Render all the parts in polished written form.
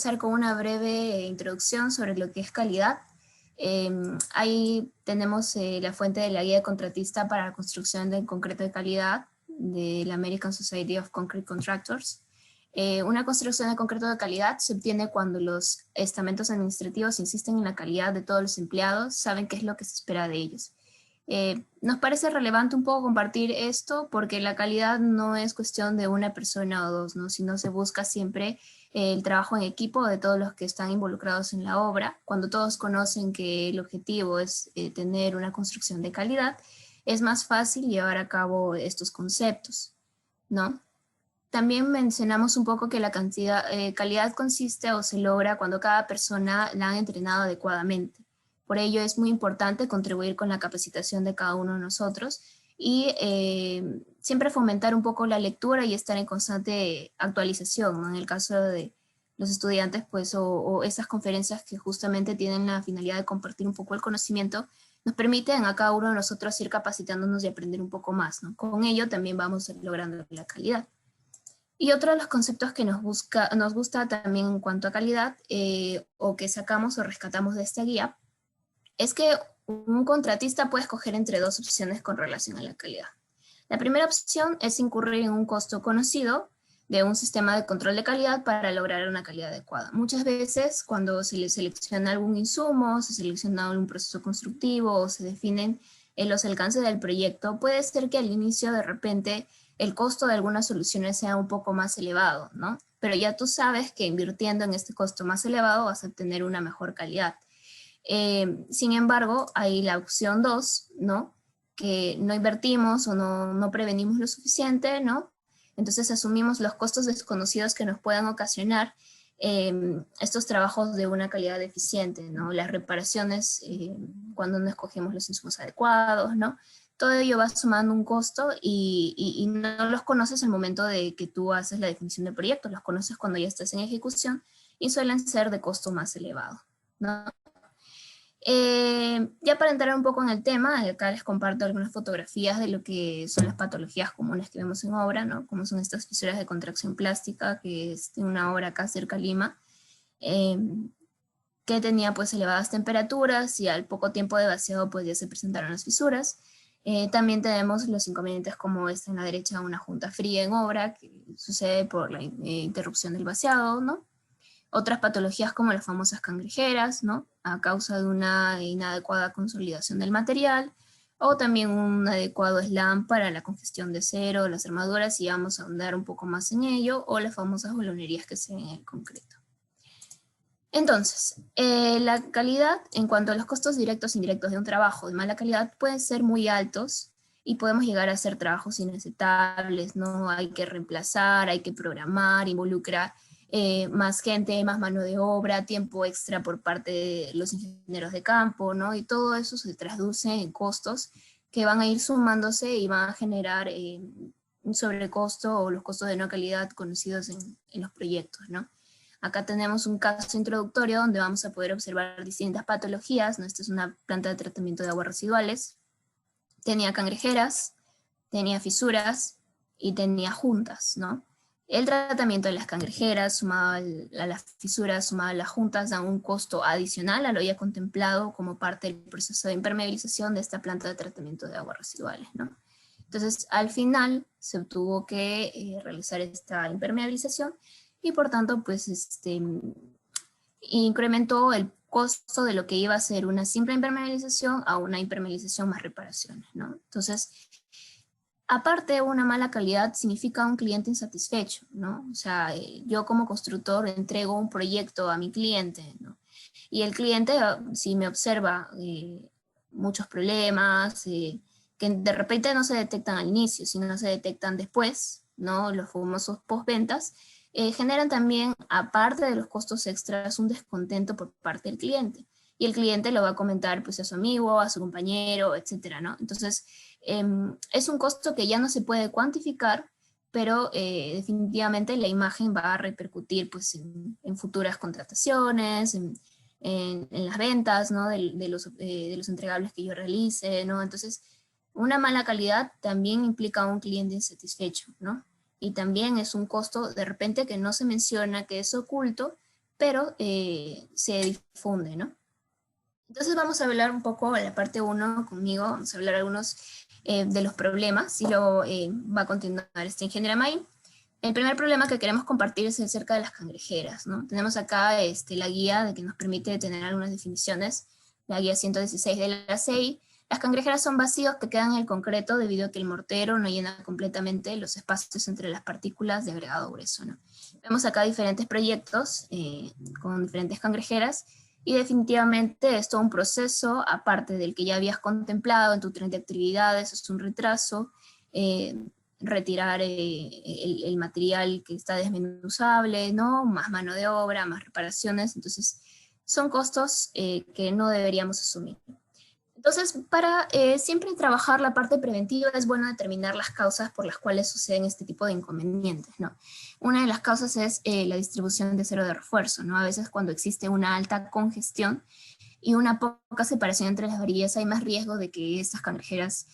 empezar con una breve introducción sobre lo que es calidad. Ahí tenemos la fuente de la guía de contratista para la construcción del concreto de calidad de la American Society of Concrete Contractors. Una construcción de concreto de calidad se obtiene cuando los estamentos administrativos insisten en la calidad de todos los empleados, saben qué es lo que se espera de ellos. Nos parece relevante un poco compartir esto porque la calidad no es cuestión de una persona o dos, ¿no? Sino se busca siempre el trabajo en equipo de todos los que están involucrados en la obra. Cuando todos conocen que el objetivo es tener una construcción de calidad, es más fácil llevar a cabo estos conceptos, ¿no? También mencionamos un poco que la calidad consiste o se logra cuando cada persona la han entrenado adecuadamente. Por ello es muy importante contribuir con la capacitación de cada uno de nosotros y siempre fomentar un poco la lectura y estar en constante actualización, ¿no? En el caso de los estudiantes, pues, o esas conferencias que justamente tienen la finalidad de compartir un poco el conocimiento, nos permiten a cada uno de nosotros ir capacitándonos y aprender un poco más, ¿no? Con ello también vamos logrando la calidad. Y otro de los conceptos que nos gusta también en cuanto a calidad, o que sacamos o rescatamos de esta guía, es que un contratista puede escoger entre dos opciones con relación a la calidad. La primera opción es incurrir en un costo conocido de un sistema de control de calidad para lograr una calidad adecuada. Muchas veces cuando se le selecciona algún insumo, se selecciona algún proceso constructivo o se definen los alcances del proyecto, puede ser que al inicio de repente el costo de algunas soluciones sea un poco más elevado, ¿no? Pero ya tú sabes que invirtiendo en este costo más elevado vas a obtener una mejor calidad. Sin embargo, hay la opción 2, ¿no? Que no invertimos o no prevenimos lo suficiente, ¿no? Entonces asumimos los costos desconocidos que nos puedan ocasionar estos trabajos de una calidad deficiente, ¿no? Las reparaciones cuando no escogemos los insumos adecuados, ¿no? Todo ello va sumando un costo y no los conoces al momento de que tú haces la definición del proyecto, los conoces cuando ya estás en ejecución y suelen ser de costo más elevado, ¿no? Ya para entrar un poco en el tema, acá les comparto algunas fotografías de lo que son las patologías comunes que vemos en obra, ¿no? Como son estas fisuras de contracción plástica, que es en una obra acá cerca de Lima, que tenía pues elevadas temperaturas y al poco tiempo de vaciado pues ya se presentaron las fisuras. También tenemos los inconvenientes como esta en la derecha, una junta fría en obra, que sucede por la interrupción del vaciado, ¿no? Otras patologías como las famosas cangrejeras, ¿no? A causa de una inadecuada consolidación del material, o también un adecuado slam para la congestión de acero, las armaduras, y vamos a ahondar un poco más en ello, o las famosas bolonerías que se ven en el concreto. Entonces, la calidad en cuanto a los costos directos e indirectos de un trabajo de mala calidad pueden ser muy altos y podemos llegar a hacer trabajos inaceptables, ¿no? Hay que reemplazar, hay que programar, involucra más gente, más mano de obra, tiempo extra por parte de los ingenieros de campo, ¿no? Y todo eso se traduce en costos que van a ir sumándose y van a generar un sobrecosto o los costos de no calidad conocidos en los proyectos, ¿no? Acá tenemos un caso introductorio donde vamos a poder observar distintas patologías, ¿no? Esta es una planta de tratamiento de aguas residuales. Tenía cangrejeras, tenía fisuras y tenía juntas, ¿no? El tratamiento de las cangrejeras sumado a las fisuras, sumado a las juntas, da un costo adicional a lo ya contemplado como parte del proceso de impermeabilización de esta planta de tratamiento de aguas residuales, ¿no? Entonces, al final se tuvo que realizar esta impermeabilización y por tanto, pues, incrementó el costo de lo que iba a ser una simple impermeabilización a una impermeabilización más reparaciones, ¿no? Entonces, aparte, una mala calidad significa un cliente insatisfecho, ¿no? O sea, yo como constructor entrego un proyecto a mi cliente, ¿no? Y el cliente, si me observa muchos problemas, que de repente no se detectan al inicio, sino se detectan después, ¿no? Los famosos postventas, generan también, aparte de los costos extras, un descontento por parte del cliente. Y el cliente lo va a comentar pues, a su amigo, a su compañero, etcétera, ¿no? Entonces, es un costo que ya no se puede cuantificar, pero definitivamente la imagen va a repercutir pues, en futuras contrataciones, en las ventas, ¿no? de los entregables que yo realice, ¿no? Entonces, una mala calidad también implica un cliente insatisfecho, ¿no? Y también es un costo de repente que no se menciona, que es oculto, pero se difunde, ¿no? Entonces vamos a hablar un poco en la parte 1 conmigo, vamos a hablar algunos de los problemas, y luego va a continuar este ingeniero May. El primer problema que queremos compartir es acerca de las cangrejeras, ¿no? Tenemos acá la guía de que nos permite tener algunas definiciones, la guía 116 de la CEI. Las cangrejeras son vacíos que quedan en el concreto debido a que el mortero no llena completamente los espacios entre las partículas de agregado grueso, ¿no? Vemos acá diferentes proyectos con diferentes cangrejeras, y definitivamente es todo un proceso, aparte del que ya habías contemplado en tu tren de actividades, es un retraso, retirar el material que está desmenuzable, ¿no? Más mano de obra, más reparaciones, entonces son costos que no deberíamos asumir. Entonces, para siempre trabajar la parte preventiva es bueno determinar las causas por las cuales suceden este tipo de inconvenientes, ¿no? Una de las causas es la distribución de cero de refuerzo, ¿no? A veces cuando existe una alta congestión y una poca separación entre las varillas, hay más riesgo de que estas cangrejeras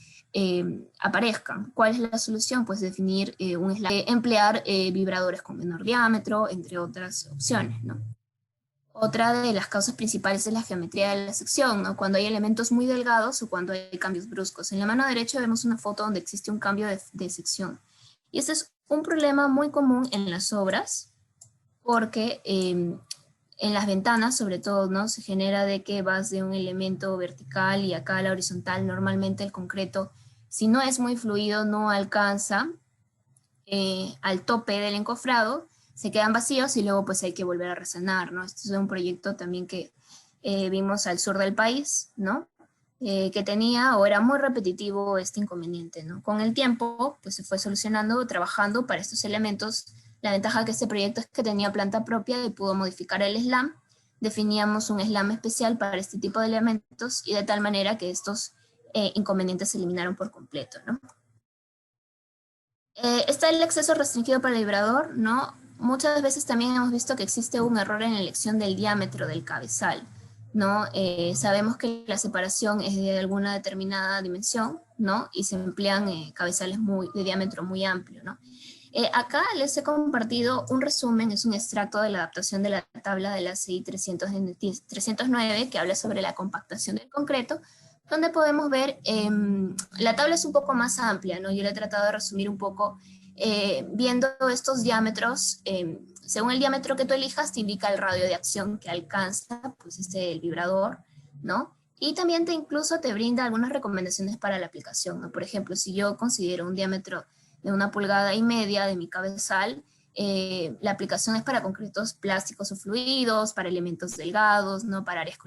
aparezcan. ¿Cuál es la solución? Pues definir emplear vibradores con menor diámetro, entre otras opciones, ¿no? Otra de las causas principales es la geometría de la sección, ¿no? Cuando hay elementos muy delgados o cuando hay cambios bruscos. En la mano derecha vemos una foto donde existe un cambio de sección. Y este es un problema muy común en las obras, porque en las ventanas, sobre todo, ¿no? Se genera de que vas de un elemento vertical y acá a la horizontal. Normalmente el concreto, si no es muy fluido, no alcanza al tope del encofrado, se quedan vacíos y luego pues hay que volver a resanar, ¿no? Este es un proyecto también que vimos al sur del país, ¿no? Que tenía o era muy repetitivo este inconveniente, ¿no? Con el tiempo pues se fue solucionando, trabajando para estos elementos. La ventaja de este proyecto es que tenía planta propia y pudo modificar el slam. Definíamos un slam especial para este tipo de elementos y de tal manera que estos inconvenientes se eliminaron por completo, ¿no? Está el acceso restringido para el vibrador, ¿no? Muchas veces también hemos visto que existe un error en la elección del diámetro del cabezal, ¿no? Sabemos que la separación es de alguna determinada dimensión, ¿no? Y se emplean cabezales de diámetro muy amplio, ¿no? Acá les he compartido un resumen, es un extracto de la adaptación de la tabla de la CI 309, que habla sobre la compactación del concreto, donde podemos ver, la tabla es un poco más amplia, ¿no? Yo le he tratado de resumir un poco, viendo estos diámetros, según el diámetro que tú elijas, te indica el radio de acción que alcanza, pues el vibrador, ¿no? Y también incluso te brinda algunas recomendaciones para la aplicación, ¿no? Por ejemplo, si yo considero un diámetro de 1,5 pulgadas de mi cabezal, la aplicación es para concretos plásticos o fluidos, para elementos delgados, ¿no? Para áreas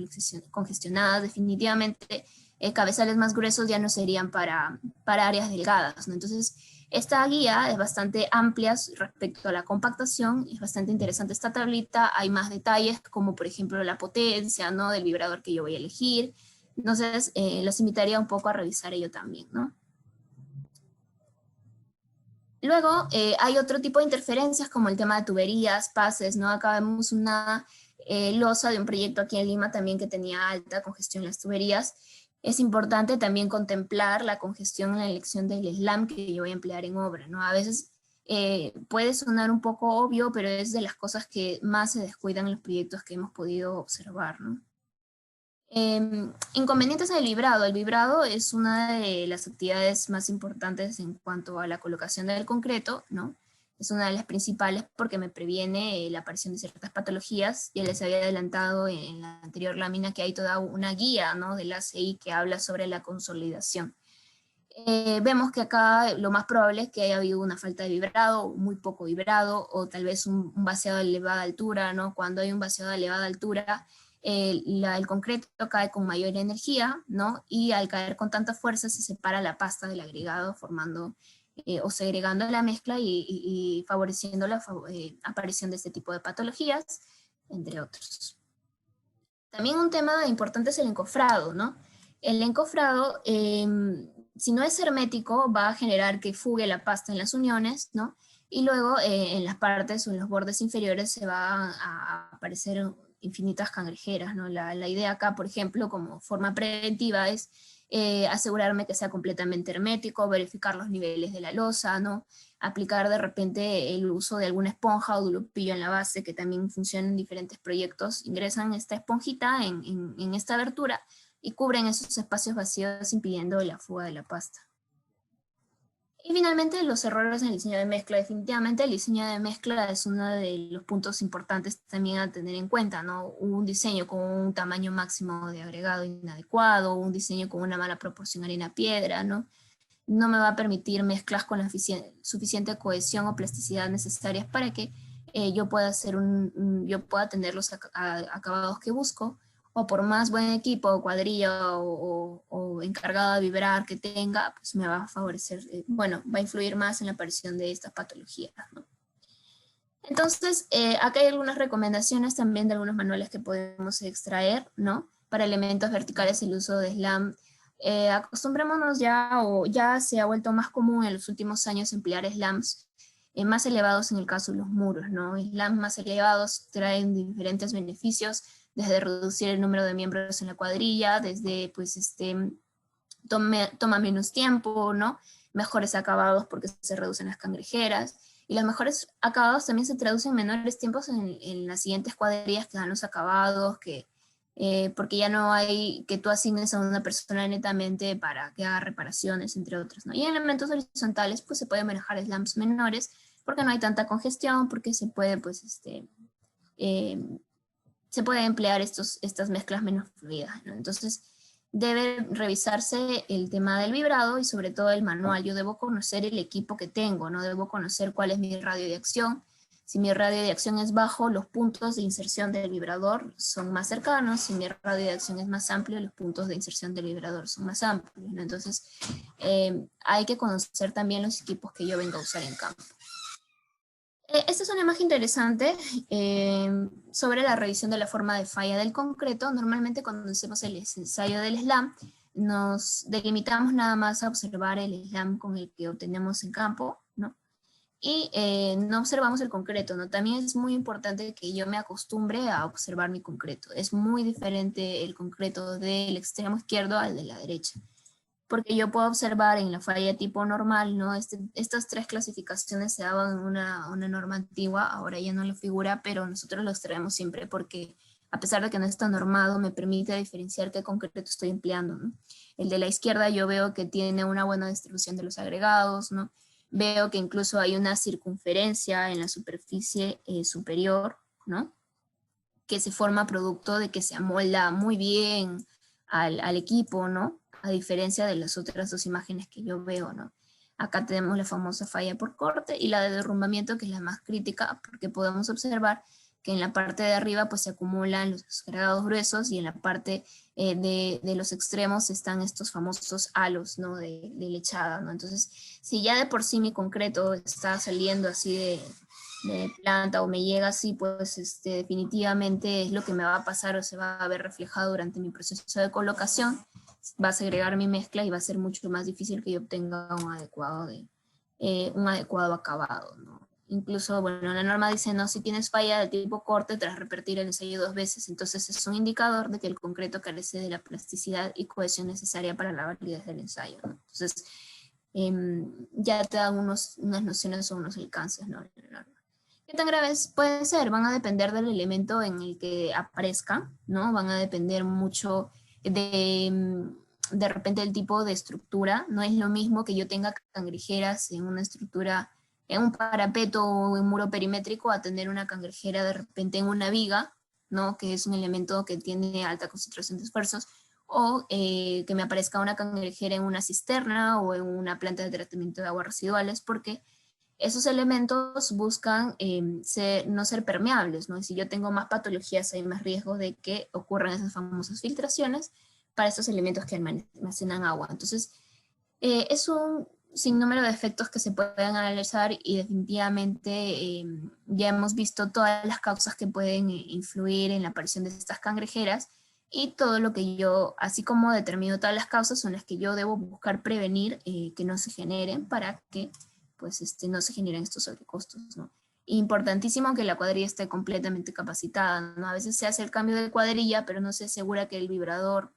congestionadas. Definitivamente cabezales más gruesos ya no serían para áreas delgadas, ¿no? Entonces, esta guía es bastante amplia respecto a la compactación, es bastante interesante esta tablita, hay más detalles como por ejemplo la potencia, ¿no? Del vibrador que yo voy a elegir. Entonces, los invitaría un poco a revisar ello también, ¿no? Luego, hay otro tipo de interferencias como el tema de tuberías, pases, ¿no? Acá vemos una losa de un proyecto aquí en Lima también que tenía alta congestión en las tuberías. Es importante también contemplar la congestión en la elección del slam que yo voy a emplear en obra, ¿no? A veces puede sonar un poco obvio, pero es de las cosas que más se descuidan en los proyectos que hemos podido observar, ¿no? Inconvenientes del vibrado. El vibrado es una de las actividades más importantes en cuanto a la colocación del concreto, ¿no? Es una de las principales porque me previene la aparición de ciertas patologías. Ya les había adelantado en la anterior lámina que hay toda una guía, ¿no? De la ACI que habla sobre la consolidación. Vemos que acá lo más probable es que haya habido una falta de vibrado, muy poco vibrado, o tal vez un vaciado de elevada altura, ¿no? Cuando hay un vaciado de elevada altura, el concreto cae con mayor energía, ¿no? Y al caer con tanta fuerza se separa la pasta del agregado, formando o segregando la mezcla y favoreciendo la aparición de este tipo de patologías, entre otros. También un tema importante es el encofrado, ¿no? El encofrado, si no es hermético, va a generar que fugue la pasta en las uniones, ¿no? Y luego en las partes o en los bordes inferiores se va a aparecer infinitas cangrejeras, ¿no? La idea acá, por ejemplo, como forma preventiva es asegurarme que sea completamente hermético, verificar los niveles de la loza, ¿no? Aplicar de repente el uso de alguna esponja o glupillo en la base, que también funciona en diferentes proyectos. Ingresan esta esponjita en esta abertura y cubren esos espacios vacíos impidiendo la fuga de la pasta. Y finalmente los errores en el diseño de mezcla. Definitivamente el diseño de mezcla es uno de los puntos importantes también a tener en cuenta, ¿no? Un diseño con un tamaño máximo de agregado inadecuado, un diseño con una mala proporción arena-piedra, ¿no? No me va a permitir mezclas con la suficiente cohesión o plasticidad necesarias para que yo pueda yo pueda tener los acabados que busco, o por más buen equipo, o cuadrilla, o encargado de vibrar que tenga, pues me va a favorecer, bueno, va a influir más en la aparición de estas patologías, ¿no? Entonces, acá hay algunas recomendaciones también de algunos manuales que podemos extraer, ¿no? Para elementos verticales el uso de slam. Acostumbrémonos ya, o ya se ha vuelto más común en los últimos años emplear slams más elevados en el caso de los muros, ¿no? Slams más elevados traen diferentes beneficios, desde reducir el número de miembros en la cuadrilla, desde, pues, toma menos tiempo, ¿no? Mejores acabados porque se reducen las cangrejeras, y los mejores acabados también se traducen en menores tiempos en las siguientes cuadrillas que dan los acabados, porque ya no hay que tú asignes a una persona netamente para que haga reparaciones, entre otros, ¿no? Y en elementos horizontales, pues se pueden manejar slams menores, porque no hay tanta congestión, porque se puede, pues, eh, se puede emplear estas mezclas menos fluidas, ¿no? Entonces, debe revisarse el tema del vibrado y sobre todo el manual. Yo debo conocer el equipo que tengo, ¿no? Debo conocer cuál es mi radio de acción. Si mi radio de acción es bajo, los puntos de inserción del vibrador son más cercanos. Si mi radio de acción es más amplio, los puntos de inserción del vibrador son más amplios, ¿no? Entonces, hay que conocer también los equipos que yo venga a usar en campo. Esta es una imagen interesante sobre la revisión de la forma de falla del concreto. Normalmente cuando hacemos el ensayo del slam, nos delimitamos nada más a observar el slam con el que obtenemos en campo, ¿no? Y no observamos el concreto, ¿no? También es muy importante que yo me acostumbre a observar mi concreto. Es muy diferente el concreto del extremo izquierdo al de la derecha, porque yo puedo observar en la falla tipo normal, ¿no? Estas tres clasificaciones se daban en una norma antigua, ahora ya no lo figura, pero nosotros los traemos siempre porque, a pesar de que no está normado, me permite diferenciar qué concreto estoy empleando, ¿no? El de la izquierda yo veo que tiene una buena distribución de los agregados, ¿no? Veo que incluso hay una circunferencia en la superficie superior, ¿no? Que se forma producto de que se amolda muy bien al equipo, ¿no? A diferencia de las otras dos imágenes que yo veo, ¿no? Acá tenemos la famosa falla por corte y la de derrumbamiento, que es la más crítica, porque podemos observar que en la parte de arriba pues se acumulan los agregados gruesos y en la parte de los extremos están estos famosos halos, ¿no? de lechada, ¿no? Entonces, si ya de por sí mi concreto está saliendo así de planta o me llega así, pues definitivamente es lo que me va a pasar o se va a ver reflejado durante mi proceso de colocación. Va a segregar mi mezcla y va a ser mucho más difícil que yo obtenga un adecuado acabado, ¿no? Incluso, bueno, la norma dice, no, si tienes falla de tipo corte tras repetir el ensayo 2 veces, entonces es un indicador de que el concreto carece de la plasticidad y cohesión necesaria para la validez del ensayo, ¿no? Entonces, ya te dan unas nociones o unos alcances, ¿no? ¿Qué tan graves pueden ser? Van a depender del elemento en el que aparezca, ¿no? Van a depender mucho de repente del tipo de estructura. No es lo mismo que yo tenga cangrejeras en una estructura, en un parapeto o en un muro perimétrico, a tener una cangrejera de repente en una viga, ¿no? Que es un elemento que tiene alta concentración de esfuerzos, o que me aparezca una cangrejera en una cisterna o en una planta de tratamiento de aguas residuales, porque esos elementos buscan no ser permeables, ¿no? Y si yo tengo más patologías, hay más riesgo de que ocurran esas famosas filtraciones para estos elementos que almacenan agua. Entonces, es un sinnúmero de efectos que se pueden analizar y definitivamente ya hemos visto todas las causas que pueden influir en la aparición de estas cangrejeras y todo lo que yo, así como determino todas las causas, son las que yo debo buscar prevenir que no se generen para que pues no se generen estos sobrecostos, ¿no? importantísimo que la cuadrilla esté completamente capacitada, ¿no? A veces se hace el cambio de cuadrilla, pero no se asegura que el vibrador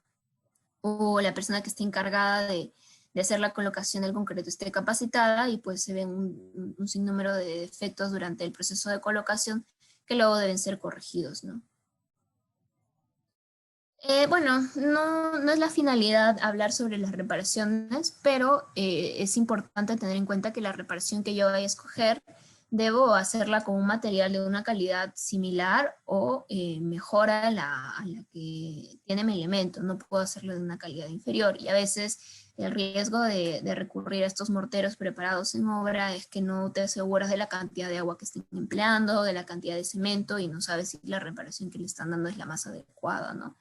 o la persona que esté encargada de hacer la colocación del concreto esté capacitada, y pues se ven un sinnúmero de defectos durante el proceso de colocación que luego deben ser corregidos, ¿no? Bueno, no es la finalidad hablar sobre las reparaciones, pero es importante tener en cuenta que la reparación que yo vaya a escoger, debo hacerla con un material de una calidad similar o mejor a la que tiene mi elemento. No puedo hacerlo de una calidad inferior. Y a veces el riesgo de recurrir a estos morteros preparados en obra es que no te aseguras de la cantidad de agua que estén empleando, de la cantidad de cemento, y no sabes si la reparación que le están dando es la más adecuada, ¿no?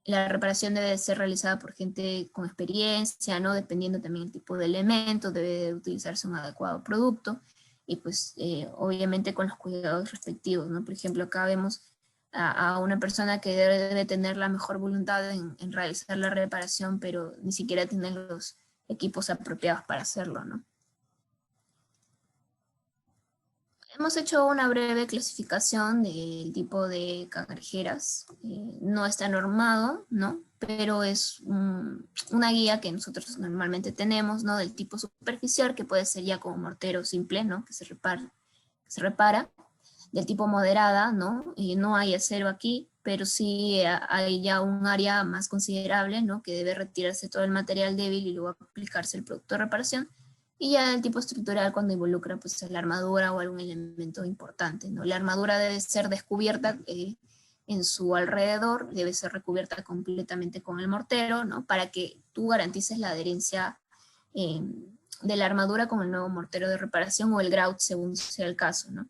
La reparación debe ser realizada por gente con experiencia, ¿no? Dependiendo también del tipo de elemento, debe utilizarse un adecuado producto, y pues obviamente con los cuidados respectivos, ¿no? Por ejemplo, acá vemos a una persona que debe tener la mejor voluntad en realizar la reparación, pero ni siquiera tiene los equipos apropiados para hacerlo, ¿no? Hemos hecho una breve clasificación del tipo de cangrejeras. No está normado, ¿no? Pero es una guía que nosotros normalmente tenemos, ¿no? Del tipo superficial, que puede ser ya como mortero simple, ¿no? Que se repara. Del tipo moderada, ¿no? No hay acero aquí, pero sí hay ya un área más considerable, ¿no? Que debe retirarse todo el material débil y luego aplicarse el producto de reparación. Y ya el tipo estructural, cuando involucra pues la armadura o algún elemento importante, ¿no? La armadura debe ser descubierta en su alrededor, debe ser recubierta completamente con el mortero, ¿no? Para que tú garantices la adherencia eh, de la armadura con el nuevo mortero de reparación o el grout, según sea el caso, ¿no?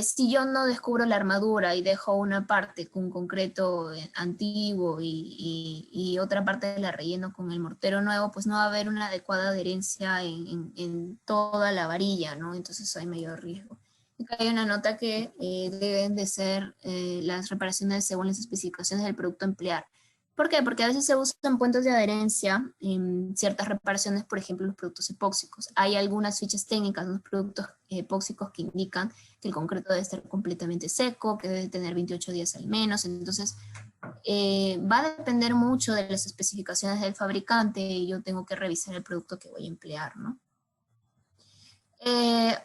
Si yo no descubro la armadura y dejo una parte con concreto antiguo y otra parte la relleno con el mortero nuevo, pues no va a haber una adecuada adherencia en toda la varilla, ¿no? Entonces hay mayor riesgo. Acá hay una nota que deben de ser las reparaciones según las especificaciones del producto a emplear. ¿Por qué? Porque a veces se usan puentes de adherencia en ciertas reparaciones, por ejemplo, los productos epóxicos. Hay algunas fichas técnicas de los productos epóxicos que indican que el concreto debe estar completamente seco, que debe tener 28 días al menos. Entonces, va a depender mucho de las especificaciones del fabricante, y yo tengo que revisar el producto que voy a emplear, ¿no?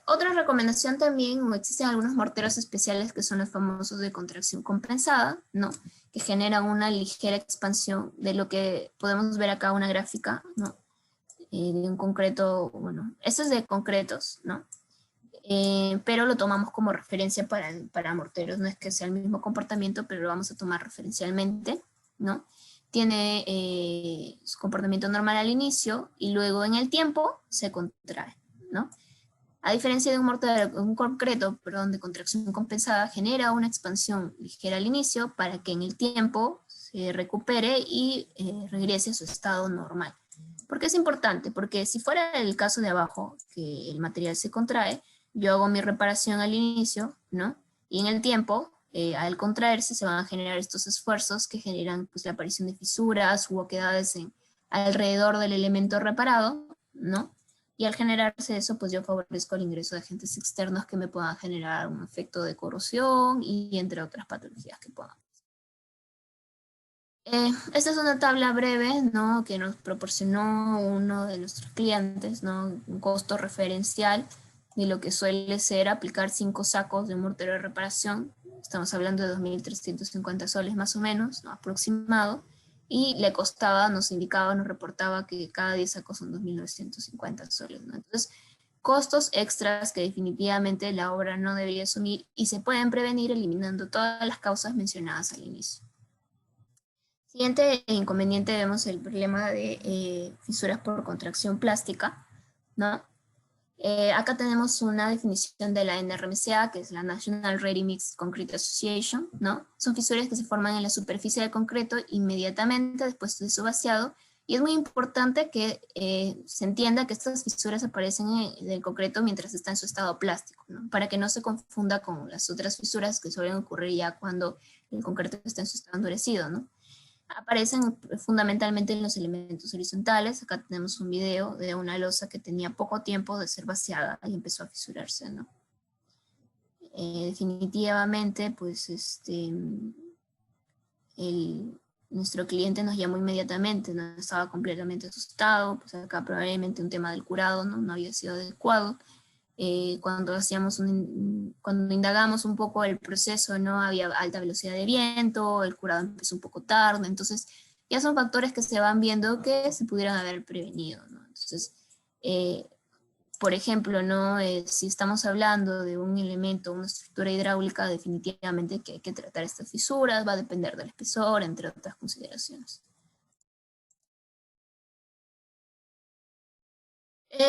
Otra recomendación también, o existen algunos morteros especiales que son los famosos de contracción compensada, ¿no? Que generan una ligera expansión de lo que podemos ver acá, una gráfica, ¿no? De un concreto, bueno, esto es de concretos, ¿no? Pero lo tomamos como referencia para morteros. No es que sea el mismo comportamiento, pero lo vamos a tomar referencialmente, ¿no? Tiene su comportamiento normal al inicio y luego en el tiempo se contrae, ¿no? A diferencia de un mortero, un concreto, perdón, de contracción compensada, genera una expansión ligera al inicio para que en el tiempo se recupere y regrese a su estado normal. ¿Por qué es importante? Porque si fuera el caso de abajo, que el material se contrae, yo hago mi reparación al inicio, ¿no? Y en el tiempo, al contraerse, se van a generar estos esfuerzos que generan pues, la aparición de fisuras u oquedades alrededor del elemento reparado, ¿no? Y al generarse eso, pues yo favorezco el ingreso de agentes externos que me puedan generar un efecto de corrosión y entre otras patologías que puedan. Esta es una tabla breve, ¿no? Que nos proporcionó uno de nuestros clientes, ¿no? Un costo referencial de lo que suele ser aplicar 5 sacos de mortero de reparación. Estamos hablando de 2.350 soles más o menos, ¿no? Aproximado. Y le costaba, nos indicaba, nos reportaba que cada 10 sacos son 2.950 soles, ¿no? Entonces, costos extras que definitivamente la obra no debería asumir, y se pueden prevenir eliminando todas las causas mencionadas al inicio. Siguiente inconveniente, vemos el problema de fisuras por contracción plástica, ¿no? Acá tenemos una definición de la NRMCA, que es la National Ready Mix Concrete Association, ¿no? Son fisuras que se forman en la superficie del concreto inmediatamente después de su vaciado, y es muy importante que se entienda que estas fisuras aparecen en el concreto mientras está en su estado plástico, ¿no? Para que no se confunda con las otras fisuras que suelen ocurrir ya cuando el concreto está en su estado endurecido, ¿no? Aparecen fundamentalmente en los elementos horizontales. Acá tenemos un video de una losa que tenía poco tiempo de ser vaciada y empezó a fisurarse, ¿no? definitivamente, pues, nuestro cliente nos llamó inmediatamente, no estaba completamente asustado, pues acá probablemente un tema del curado no había sido adecuado. Cuando indagamos un poco el proceso, ¿no? Había alta velocidad de viento, el curado empezó un poco tarde, entonces ya son factores que se van viendo que se pudieran haber prevenido, ¿no? Entonces, eh, por ejemplo, ¿no? Si estamos hablando de un elemento, una estructura hidráulica, definitivamente que hay que tratar estas fisuras, va a depender del espesor, entre otras consideraciones.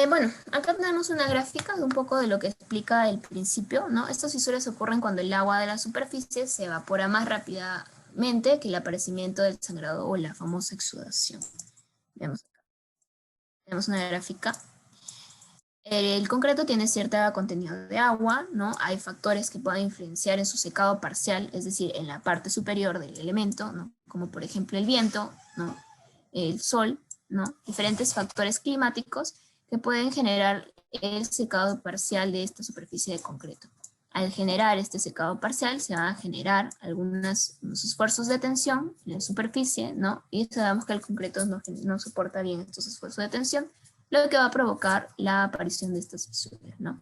Bueno, acá tenemos una gráfica de un poco de lo que explica el principio, ¿no? Estas fisuras ocurren cuando el agua de la superficie se evapora más rápidamente que el aparecimiento del sangrado o la famosa exudación. Veamos acá. Tenemos una gráfica. El concreto tiene cierta contenido de agua, ¿no? Hay factores que pueden influenciar en su secado parcial, es decir, en la parte superior del elemento, ¿no? Como por ejemplo el viento, ¿no? El sol, ¿no? Diferentes factores climáticos que pueden generar el secado parcial de esta superficie de concreto. Al generar este secado parcial se van a generar unos esfuerzos de tensión en la superficie, ¿no? Y sabemos que el concreto no soporta bien estos esfuerzos de tensión, lo que va a provocar la aparición de estas fisuras, ¿no?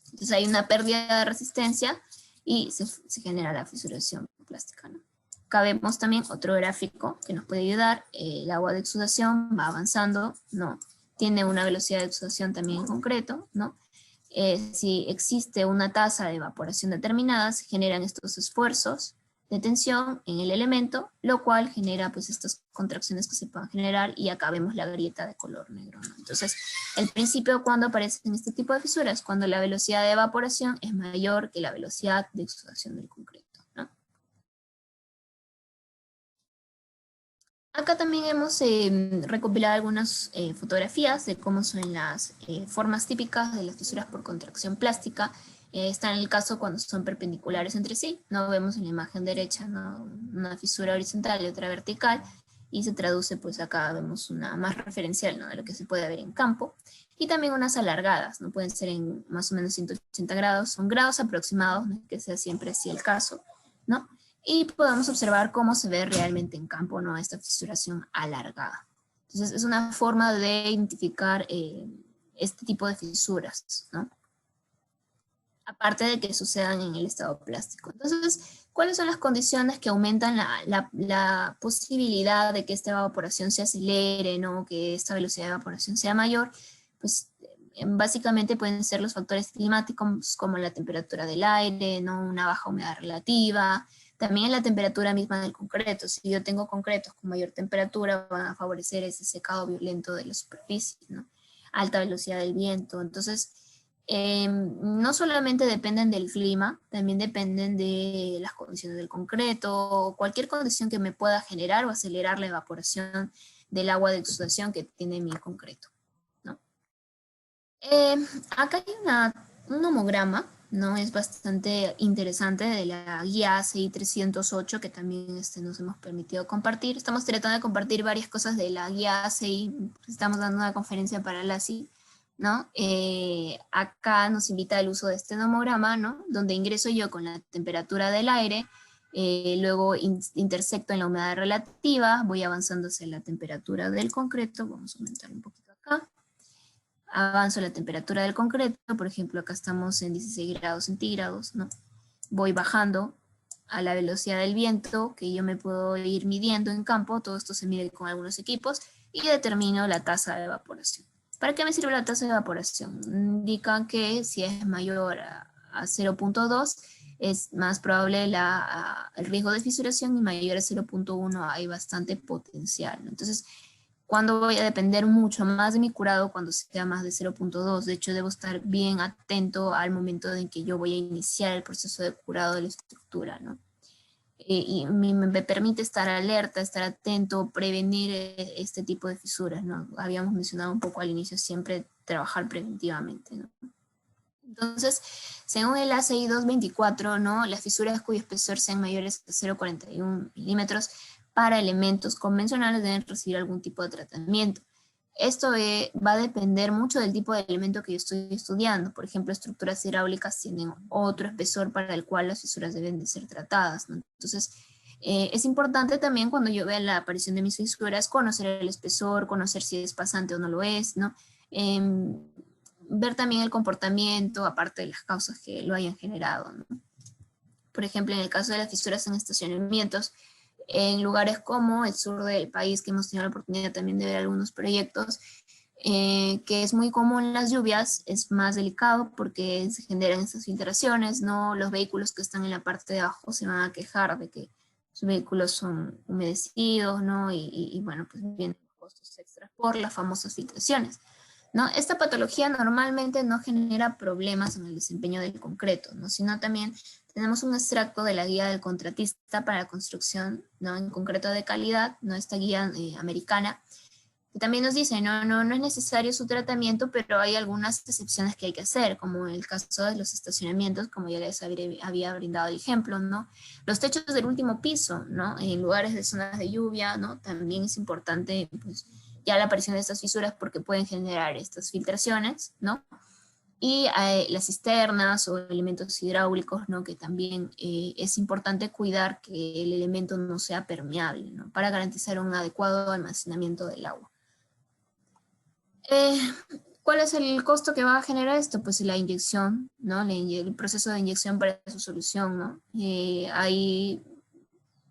Entonces hay una pérdida de resistencia y se genera la fisuración plástica, ¿no? Acá vemos también otro gráfico que nos puede ayudar. El agua de exudación va avanzando, ¿no? Tiene una velocidad de exudación también en concreto, ¿no? Si existe una tasa de evaporación determinada, se generan estos esfuerzos de tensión en el elemento, lo cual genera pues estas contracciones que se puedan generar, y acá vemos la grieta de color negro, ¿no? Entonces, el principio cuando aparecen este tipo de fisuras, cuando la velocidad de evaporación es mayor que la velocidad de exudación del concreto, ¿no? Acá también hemos recopilado algunas fotografías de cómo son las formas típicas de las fisuras por contracción plástica. Está en el caso cuando son perpendiculares entre sí. No vemos en la imagen derecha, ¿no? Una fisura horizontal y otra vertical, y se traduce, pues acá vemos una más referencial, ¿no? De lo que se puede ver en campo. Y también unas alargadas, ¿no? Pueden ser en más o menos 180 grados, son grados aproximados, no es que sea siempre así el caso, ¿no? Y podemos observar cómo se ve realmente en campo, ¿no? Esta fisuración alargada. Entonces es una forma de identificar este tipo de fisuras, ¿no? Aparte de que sucedan en el estado plástico. Entonces, ¿cuáles son las condiciones que aumentan la posibilidad de que esta evaporación se acelere, ¿no? Que esta velocidad de evaporación sea mayor? Pues básicamente pueden ser los factores climáticos como la temperatura del aire, ¿no? Una baja humedad relativa, también la temperatura misma del concreto. Si yo tengo concretos con mayor temperatura, van a favorecer ese secado violento de la superficie, ¿no? Alta velocidad del viento. Entonces, no solamente dependen del clima, también dependen de las condiciones del concreto, o cualquier condición que me pueda generar o acelerar la evaporación del agua de exudación que tiene mi concreto, ¿no? Eh, Acá hay un homograma, ¿no? Es bastante interesante, de la guía ACI 308, que también nos hemos permitido compartir. Estamos tratando de compartir varias cosas de la guía ACI, estamos dando una conferencia para la ACI, ¿no? Acá nos invita al uso de este nomograma, ¿no? Donde ingreso yo con la temperatura del aire, luego intersecto en la humedad relativa, voy avanzando hacia la temperatura del concreto, vamos a aumentar un poquito acá, avanzo la temperatura del concreto, por ejemplo acá estamos en 16 grados centígrados, ¿no? Voy bajando a la velocidad del viento, que yo me puedo ir midiendo en campo, todo esto se mide con algunos equipos, y determino la tasa de evaporación. ¿Para qué me sirve la tasa de evaporación? Indican que si es mayor a 0.2 es más probable el riesgo de fisuración, y mayor a 0.1 hay bastante potencial, ¿no? Entonces, cuando voy a depender mucho más de mi curado cuando sea más de 0.2. De hecho, debo estar bien atento al momento en que yo voy a iniciar el proceso de curado de la estructura, ¿no? Y me permite estar alerta, estar atento, prevenir este tipo de fisuras, ¿no? Habíamos mencionado un poco al inicio, siempre trabajar preventivamente, ¿no? Entonces, según el ACI 224, ¿no? Las fisuras cuyo espesor sean mayores a 0,41 milímetros para elementos convencionales deben recibir algún tipo de tratamiento. Esto va a depender mucho del tipo de elemento que yo estoy estudiando. Por ejemplo, estructuras hidráulicas tienen otro espesor para el cual las fisuras deben de ser tratadas, ¿no? Entonces, es importante también cuando yo vea la aparición de mis fisuras, conocer el espesor, conocer si es pasante o no lo es, ¿no? Ver también el comportamiento, aparte de las causas que lo hayan generado, ¿no? Por ejemplo, en el caso de las fisuras en estacionamientos, en lugares como el sur del país, que hemos tenido la oportunidad también de ver algunos proyectos, que es muy común las lluvias, es más delicado porque se generan estas filtraciones, ¿no? Los vehículos que están en la parte de abajo se van a quejar de que sus vehículos son humedecidos, ¿no? Y bueno, pues vienen costos extras por las famosas filtraciones, ¿no? Esta patología normalmente no genera problemas en el desempeño del concreto, ¿no? Sino también tenemos un extracto de la guía del contratista para la construcción, ¿no? En concreto de calidad, ¿no? Esta guía americana, que también nos dice, no es necesario su tratamiento, pero hay algunas excepciones que hay que hacer, como en el caso de los estacionamientos, como ya les había brindado el ejemplo, ¿no? Los techos del último piso, ¿no? En lugares de zonas de lluvia, ¿no? También es importante, pues, ya la aparición de estas fisuras porque pueden generar estas filtraciones, ¿no? Y las cisternas o elementos hidráulicos, ¿no? Que también es importante cuidar que el elemento no sea permeable, ¿no? Para garantizar un adecuado almacenamiento del agua. Eh, ¿Cuál es el costo que va a generar esto? Pues la inyección, ¿no? El proceso de inyección para su solución, ¿no? Ahí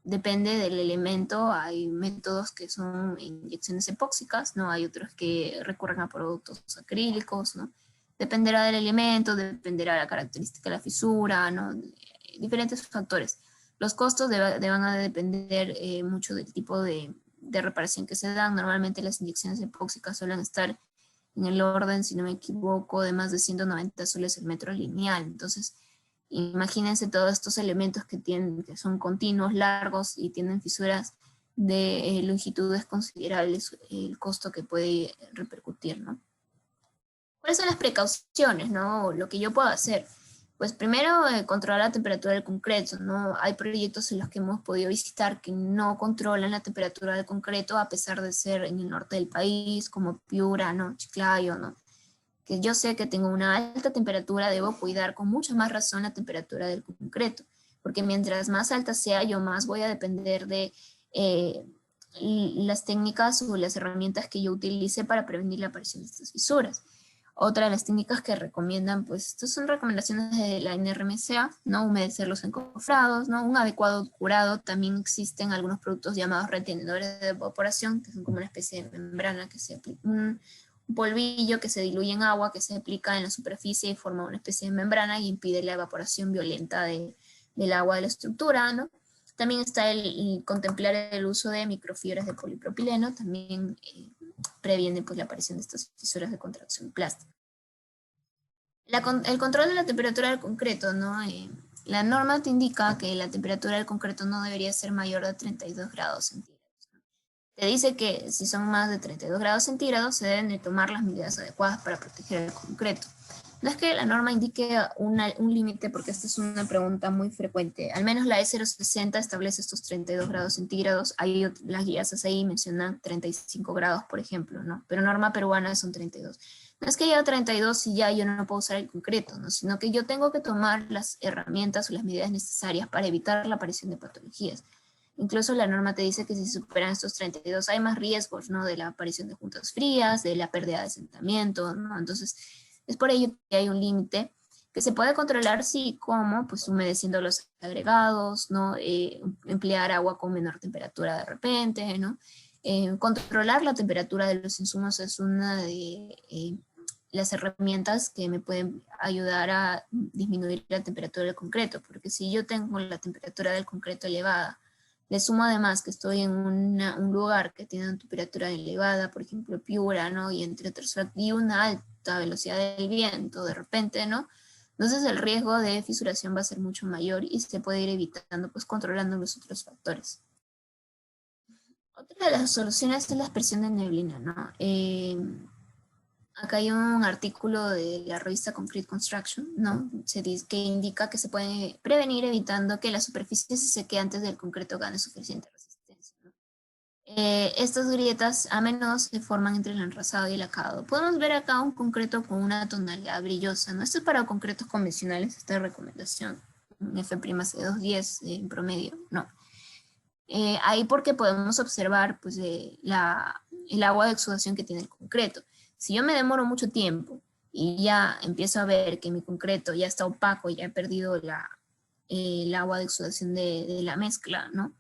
depende del elemento, hay métodos que son inyecciones epóxicas, ¿no? Hay otros que recurren a productos acrílicos, ¿no? Dependerá del elemento, dependerá de la característica de la fisura, ¿no? Diferentes factores. Los costos van a depender mucho del tipo de reparación que se dan. Normalmente las inyecciones epóxicas suelen estar en el orden, si no me equivoco, de más de 190 soles el metro lineal. Entonces, imagínense todos estos elementos que son continuos, largos y tienen fisuras de longitudes considerables, el costo que puede repercutir, ¿no? ¿Cuáles son las precauciones, no? Lo que yo puedo hacer. Pues primero, controlar la temperatura del concreto, ¿no? Hay proyectos en los que hemos podido visitar que no controlan la temperatura del concreto a pesar de ser en el norte del país, como Piura, ¿no? Chiclayo, ¿no? Que yo sé que tengo una alta temperatura, debo cuidar con mucha más razón la temperatura del concreto, porque mientras más alta sea, yo más voy a depender de eh, las técnicas o las herramientas que yo utilice para prevenir la aparición de estas fisuras. Otra de las técnicas que recomiendan, pues estas son recomendaciones de la NRMCA, ¿no? Humedecer los encofrados, ¿no? Un adecuado curado. También existen algunos productos llamados retenedores de evaporación, que son como una especie de membrana que se aplica, un polvillo que se diluye en agua, que se aplica en la superficie y forma una especie de membrana y impide la evaporación violenta del agua de la estructura, ¿no? También está el contemplar el uso de microfibras de polipropileno, también previene pues, la aparición de estas fisuras de contracción plástica. El control de la temperatura del concreto, ¿no? La norma te indica que la temperatura del concreto no debería ser mayor de 32 grados centígrados. Te dice que si son más de 32 grados centígrados se deben de tomar las medidas adecuadas para proteger el concreto. No es que la norma indique un límite, porque esta es una pregunta muy frecuente. Al menos la E060 establece estos 32 grados centígrados. Hay las guías ASAI mencionan 35 grados, por ejemplo, ¿no? Pero norma peruana son 32. No es que haya 32 y ya yo no puedo usar el concreto, ¿no? Sino que yo tengo que tomar las herramientas o las medidas necesarias para evitar la aparición de patologías. Incluso la norma te dice que si superan estos 32 hay más riesgos, ¿no? De la aparición de juntas frías, de la pérdida de asentamiento, ¿no? Entonces, es por ello que hay un límite que se puede controlar, sí, como, pues humedeciendo los agregados, ¿no? Emplear agua con menor temperatura de repente, ¿no? Controlar la temperatura de los insumos es una de las herramientas que me pueden ayudar a disminuir la temperatura del concreto, porque si yo tengo la temperatura del concreto elevada, le sumo además que estoy en un lugar que tiene una temperatura elevada, por ejemplo, Piura, ¿no? Y entre otros, y una alta velocidad del viento de repente, ¿no? Entonces el riesgo de fisuración va a ser mucho mayor y se puede ir evitando, pues controlando los otros factores. Otra de las soluciones es la expresión de neblina, ¿no? Acá hay un artículo de la revista Concrete Construction, ¿no? Se dice que indica que se puede prevenir evitando que la superficie se seque antes del concreto gane suficiente resistencia, ¿no? Estas grietas a menudo se forman entre el enrasado y el acabado. Podemos ver acá un concreto con una tonalidad brillosa, ¿no? Esto es para concretos convencionales, esta recomendación, un F'210 en promedio, no. Ahí porque podemos observar pues, el agua de exudación que tiene el concreto. Si yo me demoro mucho tiempo y ya empiezo a ver que mi concreto ya está opaco, ya he perdido el agua de exudación de la mezcla, ¿no?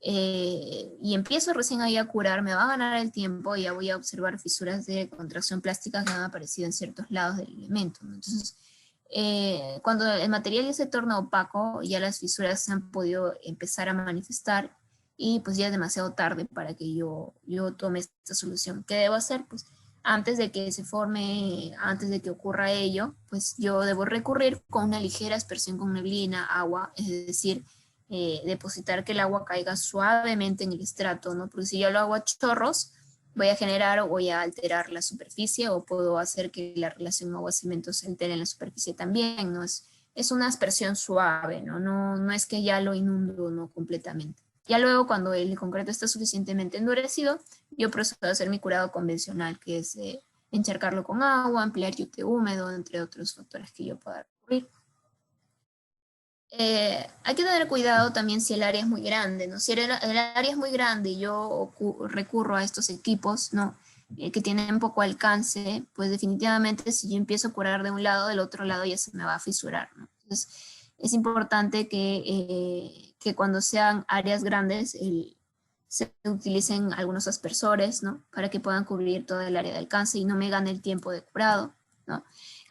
Y empiezo recién ahí a curar, me va a ganar el tiempo y ya voy a observar fisuras de contracción plástica que han aparecido en ciertos lados del elemento, ¿no? Entonces, cuando el material ya se torna opaco, ya las fisuras se han podido empezar a manifestar y pues ya es demasiado tarde para que yo tome esta solución. ¿Qué debo hacer? Pues antes de que se forme, antes de que ocurra ello, pues yo debo recurrir con una ligera aspersión con neblina, agua, es decir, depositar que el agua caiga suavemente en el estrato, ¿no? Porque si yo lo hago a chorros, voy a generar o voy a alterar la superficie o puedo hacer que la relación agua-cemento se altere en la superficie también, ¿no? Es una aspersión suave, ¿no? No es que ya lo inundo, ¿no? Completamente. Ya luego, cuando el concreto está suficientemente endurecido, yo procedo a hacer mi curado convencional, que es encharcarlo con agua, emplear yute húmedo, entre otros factores que yo pueda recurrir. Hay que tener cuidado también si el área es muy grande, ¿no? Si el área es muy grande y yo recurro a estos equipos, ¿no? Que tienen poco alcance, pues definitivamente si yo empiezo a curar de un lado, del otro lado ya se me va a fisurar, ¿no? Entonces, es importante que cuando sean áreas grandes se utilicen algunos aspersores, ¿no? Para que puedan cubrir toda el área de alcance y no me gane el tiempo de curado, ¿no?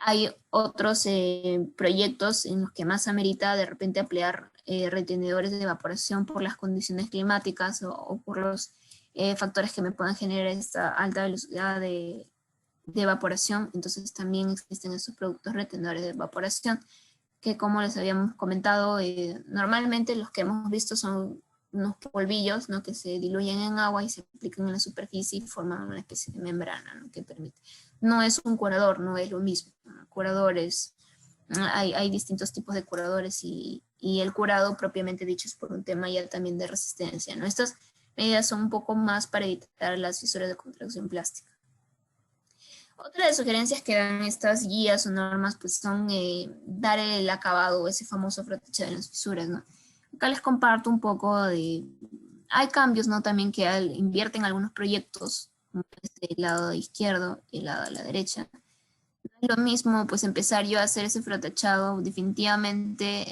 Hay otros proyectos en los que más amerita de repente emplear retenedores de evaporación por las condiciones climáticas o por los factores que me puedan generar esta alta velocidad de evaporación. Entonces también existen estos productos retenedores de evaporación que, como les habíamos comentado, normalmente los que hemos visto son unos polvillos, ¿no? Que se diluyen en agua y se aplican en la superficie y forman una especie de membrana, ¿no? Que permite. No es un curador, no es lo mismo. Curadores, hay distintos tipos de curadores y el curado propiamente dicho es por un tema ya también de resistencia, ¿no? Estas medidas son un poco más para evitar las fisuras de contracción plástica. Otra de las sugerencias que dan estas guías o normas pues son dar el acabado, ese famoso protección de las fisuras, ¿no? Acá les comparto un poco de... Hay cambios, ¿no? También que invierten algunos proyectos, como este lado izquierdo y el lado de la derecha. No es lo mismo pues empezar yo a hacer ese frotachado, definitivamente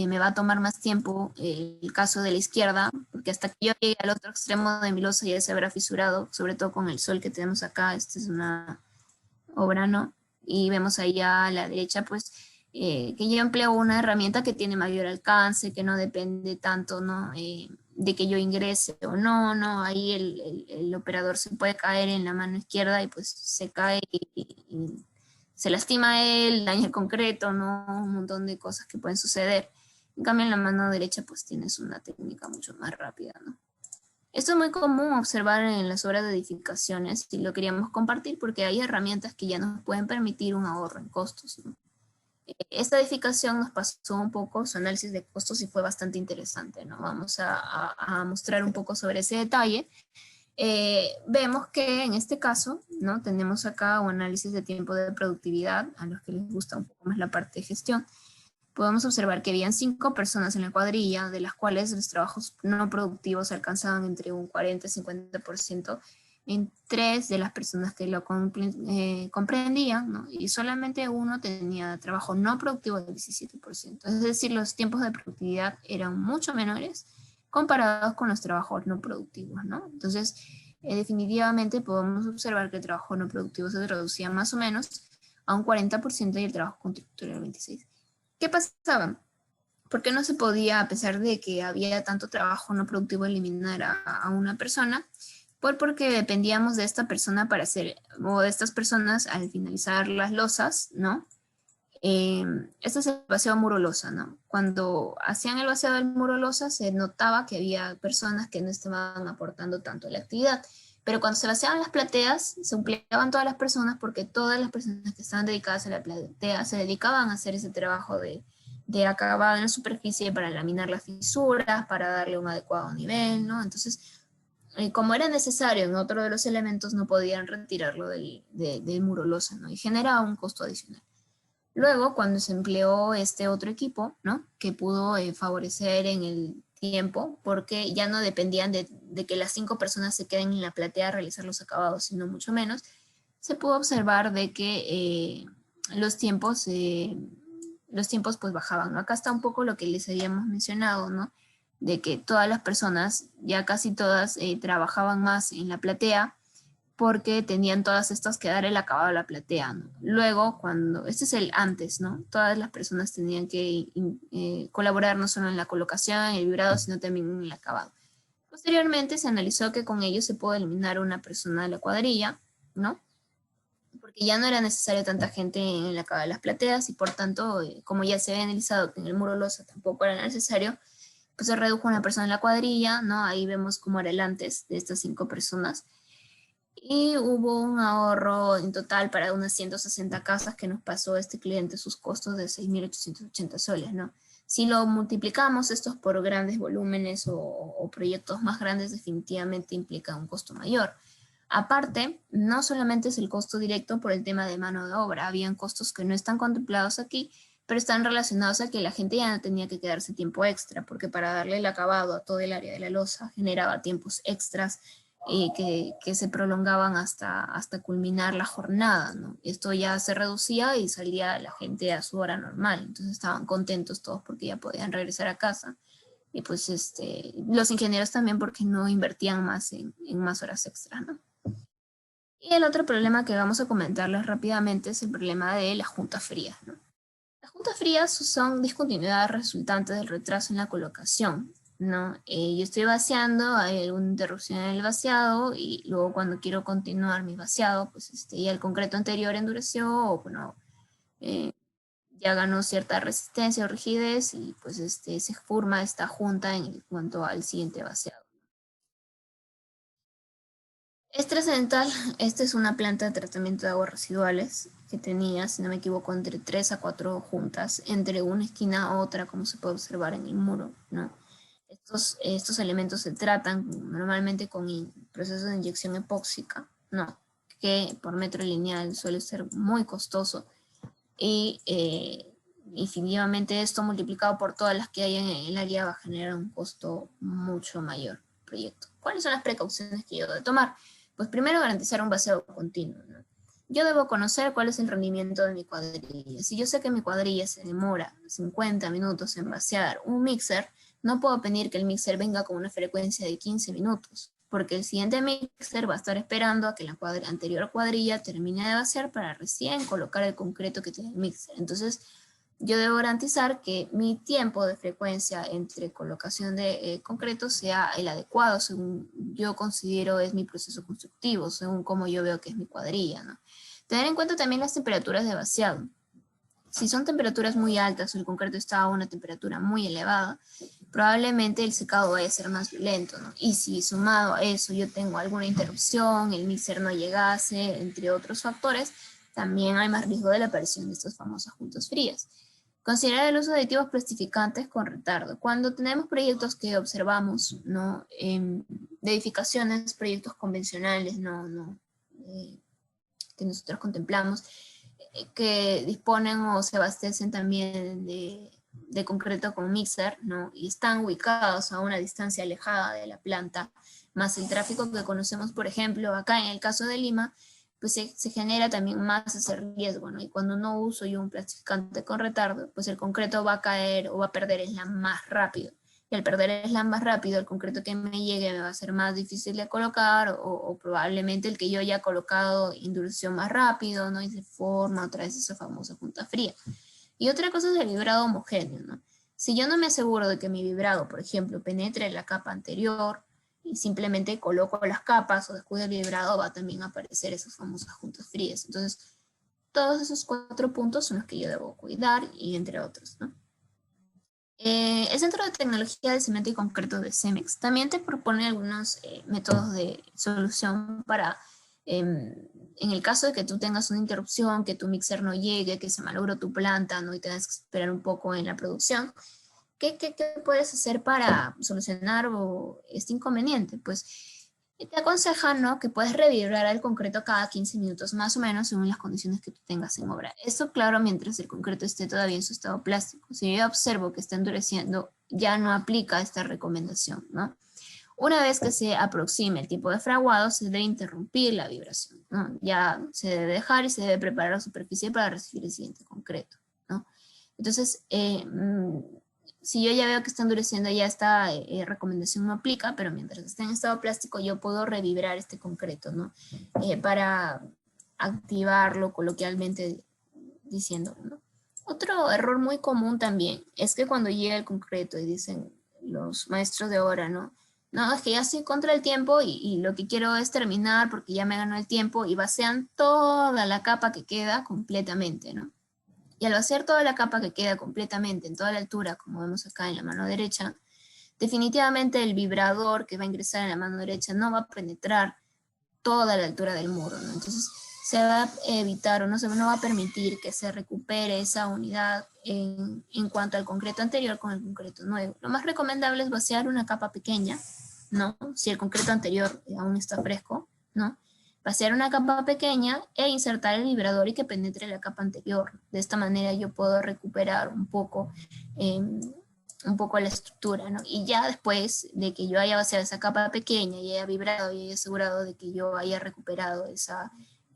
me va a tomar más tiempo el caso de la izquierda, porque hasta que yo llegue al otro extremo de mi losa ya se habrá fisurado, sobre todo con el sol que tenemos acá. Esta es una obra, ¿no? Y vemos ahí a la derecha, pues, que yo empleo una herramienta que tiene mayor alcance, que no depende tanto, ¿no? De que yo ingrese o no, ¿no? Ahí el operador se puede caer en la mano izquierda y pues se cae y se lastima él, daña el concreto, ¿no? Un montón de cosas que pueden suceder. En cambio, en la mano derecha, pues tienes una técnica mucho más rápida, ¿no? Esto es muy común observar en las obras de edificaciones y lo queríamos compartir porque hay herramientas que ya nos pueden permitir un ahorro en costos, ¿no? Esta edificación nos pasó un poco su análisis de costos y fue bastante interesante, ¿no? Vamos a mostrar un poco sobre ese detalle. Vemos que en este caso, ¿no? Tenemos acá un análisis de tiempo de productividad, a los que les gusta un poco más la parte de gestión. Podemos observar que habían 5 personas en la cuadrilla, de las cuales los trabajos no productivos alcanzaban entre un 40 y 50% en 3 de las personas que lo comprendían, ¿no? Y solamente uno tenía trabajo no productivo del 17%. Es decir, los tiempos de productividad eran mucho menores comparados con los trabajos no productivos, ¿no? Entonces, definitivamente podemos observar que el trabajo no productivo se reducía más o menos a un 40% y el trabajo constructivo al 26%. ¿Qué pasaba? ¿Por qué no se podía, a pesar de que había tanto trabajo no productivo, eliminar a una persona? Porque dependíamos de esta persona para hacer, o de estas personas al finalizar las losas, ¿no? Este es el vaciado muro losa, ¿no? Cuando hacían el vaciado del muro losa se notaba que había personas que no estaban aportando tanto a la actividad. Pero cuando se vaciaban las plateas, se empleaban todas las personas porque todas las personas que estaban dedicadas a la platea se dedicaban a hacer ese trabajo de acabado en la superficie para laminar las fisuras, para darle un adecuado nivel, ¿no? Entonces, como era necesario en otro de los elementos, no podían retirarlo del muro losa, ¿no? Y generaba un costo adicional. Luego, cuando se empleó este otro equipo, ¿no? Que pudo favorecer en el tiempo, porque ya no dependían de que las 5 personas se queden en la platea a realizar los acabados, sino mucho menos, se pudo observar de que los tiempos, los tiempos pues bajaban, ¿no? Acá está un poco lo que les habíamos mencionado, ¿no? De que todas las personas, ya casi todas, trabajaban más en la platea, porque tenían todas estas que dar el acabado a la platea, ¿no? Luego, este es el antes, ¿no? Todas las personas tenían que colaborar no solo en la colocación, en el vibrado, sino también en el acabado. Posteriormente se analizó que con ello se puede eliminar una persona de la cuadrilla, ¿no? Porque ya no era necesario tanta gente en el acabado de las plateas y por tanto, como ya se había analizado que en el muro losa tampoco era necesario, pues se redujo una persona en la cuadrilla, ¿no? Ahí vemos cómo era el antes de estas 5 personas y hubo un ahorro en total para unas 160 casas que nos pasó este cliente sus costos de 6.880 soles, ¿no? Si lo multiplicamos estos por grandes volúmenes o proyectos más grandes, definitivamente implica un costo mayor. Aparte, no solamente es el costo directo por el tema de mano de obra, habían costos que no están contemplados aquí, pero están relacionados a que la gente ya no tenía que quedarse tiempo extra, porque para darle el acabado a todo el área de la losa generaba tiempos extras que se prolongaban hasta culminar la jornada, ¿no? Esto ya se reducía y salía la gente a su hora normal, entonces estaban contentos todos porque ya podían regresar a casa. Y pues los ingenieros también porque no invertían más en más horas extras, ¿no? Y el otro problema que vamos a comentarles rápidamente es el problema de las juntas frías, ¿no? Las juntas frías son discontinuidades resultantes del retraso en la colocación, ¿no? Yo estoy vaciando, hay alguna interrupción en el vaciado y luego cuando quiero continuar mi vaciado, pues ya el concreto anterior endureció o bueno, eh, ya ganó cierta resistencia o rigidez y pues se forma esta junta en cuanto al siguiente vaciado. Es trascendental, esta es una planta de tratamiento de aguas residuales que tenía, si no me equivoco, entre 3 a 4 juntas, entre una esquina a otra, como se puede observar en el muro, ¿no? Estos elementos se tratan normalmente con procesos de inyección epóxica, ¿no? Que por metro lineal suele ser muy costoso y definitivamente esto multiplicado por todas las que hay en el área va a generar un costo mucho mayor proyecto. ¿Cuáles son las precauciones que yo debo de tomar? Pues primero garantizar un vaciado continuo, ¿no? Yo debo conocer cuál es el rendimiento de mi cuadrilla. Si yo sé que mi cuadrilla se demora 50 minutos en vaciar un mixer, no puedo pedir que el mixer venga con una frecuencia de 15 minutos, porque el siguiente mixer va a estar esperando a que la anterior cuadrilla termine de vaciar para recién colocar el concreto que tiene el mixer. Entonces, yo debo garantizar que mi tiempo de frecuencia entre colocación de concreto sea el adecuado, según yo considero es mi proceso constructivo, según como yo veo que es mi cuadrilla, ¿no? Tener en cuenta también las temperaturas de vaciado. Si son temperaturas muy altas o el concreto está a una temperatura muy elevada, probablemente el secado vaya a ser más violento, ¿no? Y si sumado a eso yo tengo alguna interrupción, el mixer no llegase, entre otros factores, también hay más riesgo de la aparición de estas famosas juntas frías. Considerar el uso de aditivos plastificantes con retardo. Cuando tenemos proyectos que observamos, ¿no? De edificaciones, proyectos convencionales, que nosotros contemplamos, que disponen o se abastecen también de concreto con mixer, ¿no? Y están ubicados a una distancia alejada de la planta, más el tráfico que conocemos, por ejemplo, acá en el caso de Lima, pues se genera también más ese riesgo, ¿no? Y cuando no uso yo un plastificante con retardo, pues el concreto va a caer o va a perder slam más rápido. Y al perder slam más rápido, el concreto que me llegue me va a ser más difícil de colocar o probablemente el que yo haya colocado endureció más rápido, ¿no? Y se forma otra vez esa famosa junta fría. Y otra cosa es el vibrado homogéneo, ¿no? Si yo no me aseguro de que mi vibrado, por ejemplo, penetre la capa anterior y simplemente coloco las capas o descuido el vibrado, va a también aparecer esas famosas juntas frías. Entonces, todos esos 4 puntos son los que yo debo cuidar y entre otros, ¿no? El Centro de Tecnología de Cemento y Concreto de CEMEX también te propone algunos métodos de solución para, en el caso de que tú tengas una interrupción, que tu mixer no llegue, que se malogró tu planta, ¿no? Y tengas que esperar un poco en la producción. ¿Qué puedes hacer para solucionar este inconveniente? Pues Y te aconsejan, ¿no?, que puedes revibrar el concreto cada 15 minutos más o menos según las condiciones que tú tengas en obra. Esto, claro, mientras el concreto esté todavía en su estado plástico. Si yo observo que está endureciendo, ya no aplica esta recomendación, ¿no? Una vez que se aproxime el tiempo de fraguado, se debe interrumpir la vibración, ¿no? Ya se debe dejar y se debe preparar la superficie para recibir el siguiente concreto, ¿no? Entonces, si yo ya veo que está endureciendo, ya esta recomendación no aplica, pero mientras esté en estado plástico, yo puedo revibrar este concreto, ¿no? Para activarlo coloquialmente diciéndolo, ¿no? Otro error muy común también es que cuando llega el concreto y dicen los maestros de obra, ¿no? No, es que ya estoy contra el tiempo y lo que quiero es terminar porque ya me ganó el tiempo, y vacían toda la capa que queda completamente, ¿no? Y al vaciar toda la capa que queda completamente en toda la altura, como vemos acá en la mano derecha, definitivamente el vibrador que va a ingresar en la mano derecha no va a penetrar toda la altura del muro, ¿no? Entonces se va a evitar o no va a permitir que se recupere esa unidad en cuanto al concreto anterior con el concreto nuevo. Lo más recomendable es vaciar una capa pequeña, ¿no? Si el concreto anterior aún está fresco, ¿no? Vaciar una capa pequeña e insertar el vibrador y que penetre la capa anterior. De esta manera yo puedo recuperar un poco la estructura, ¿no? Y ya después de que yo haya vaciado esa capa pequeña y haya vibrado y haya asegurado de que yo haya recuperado ese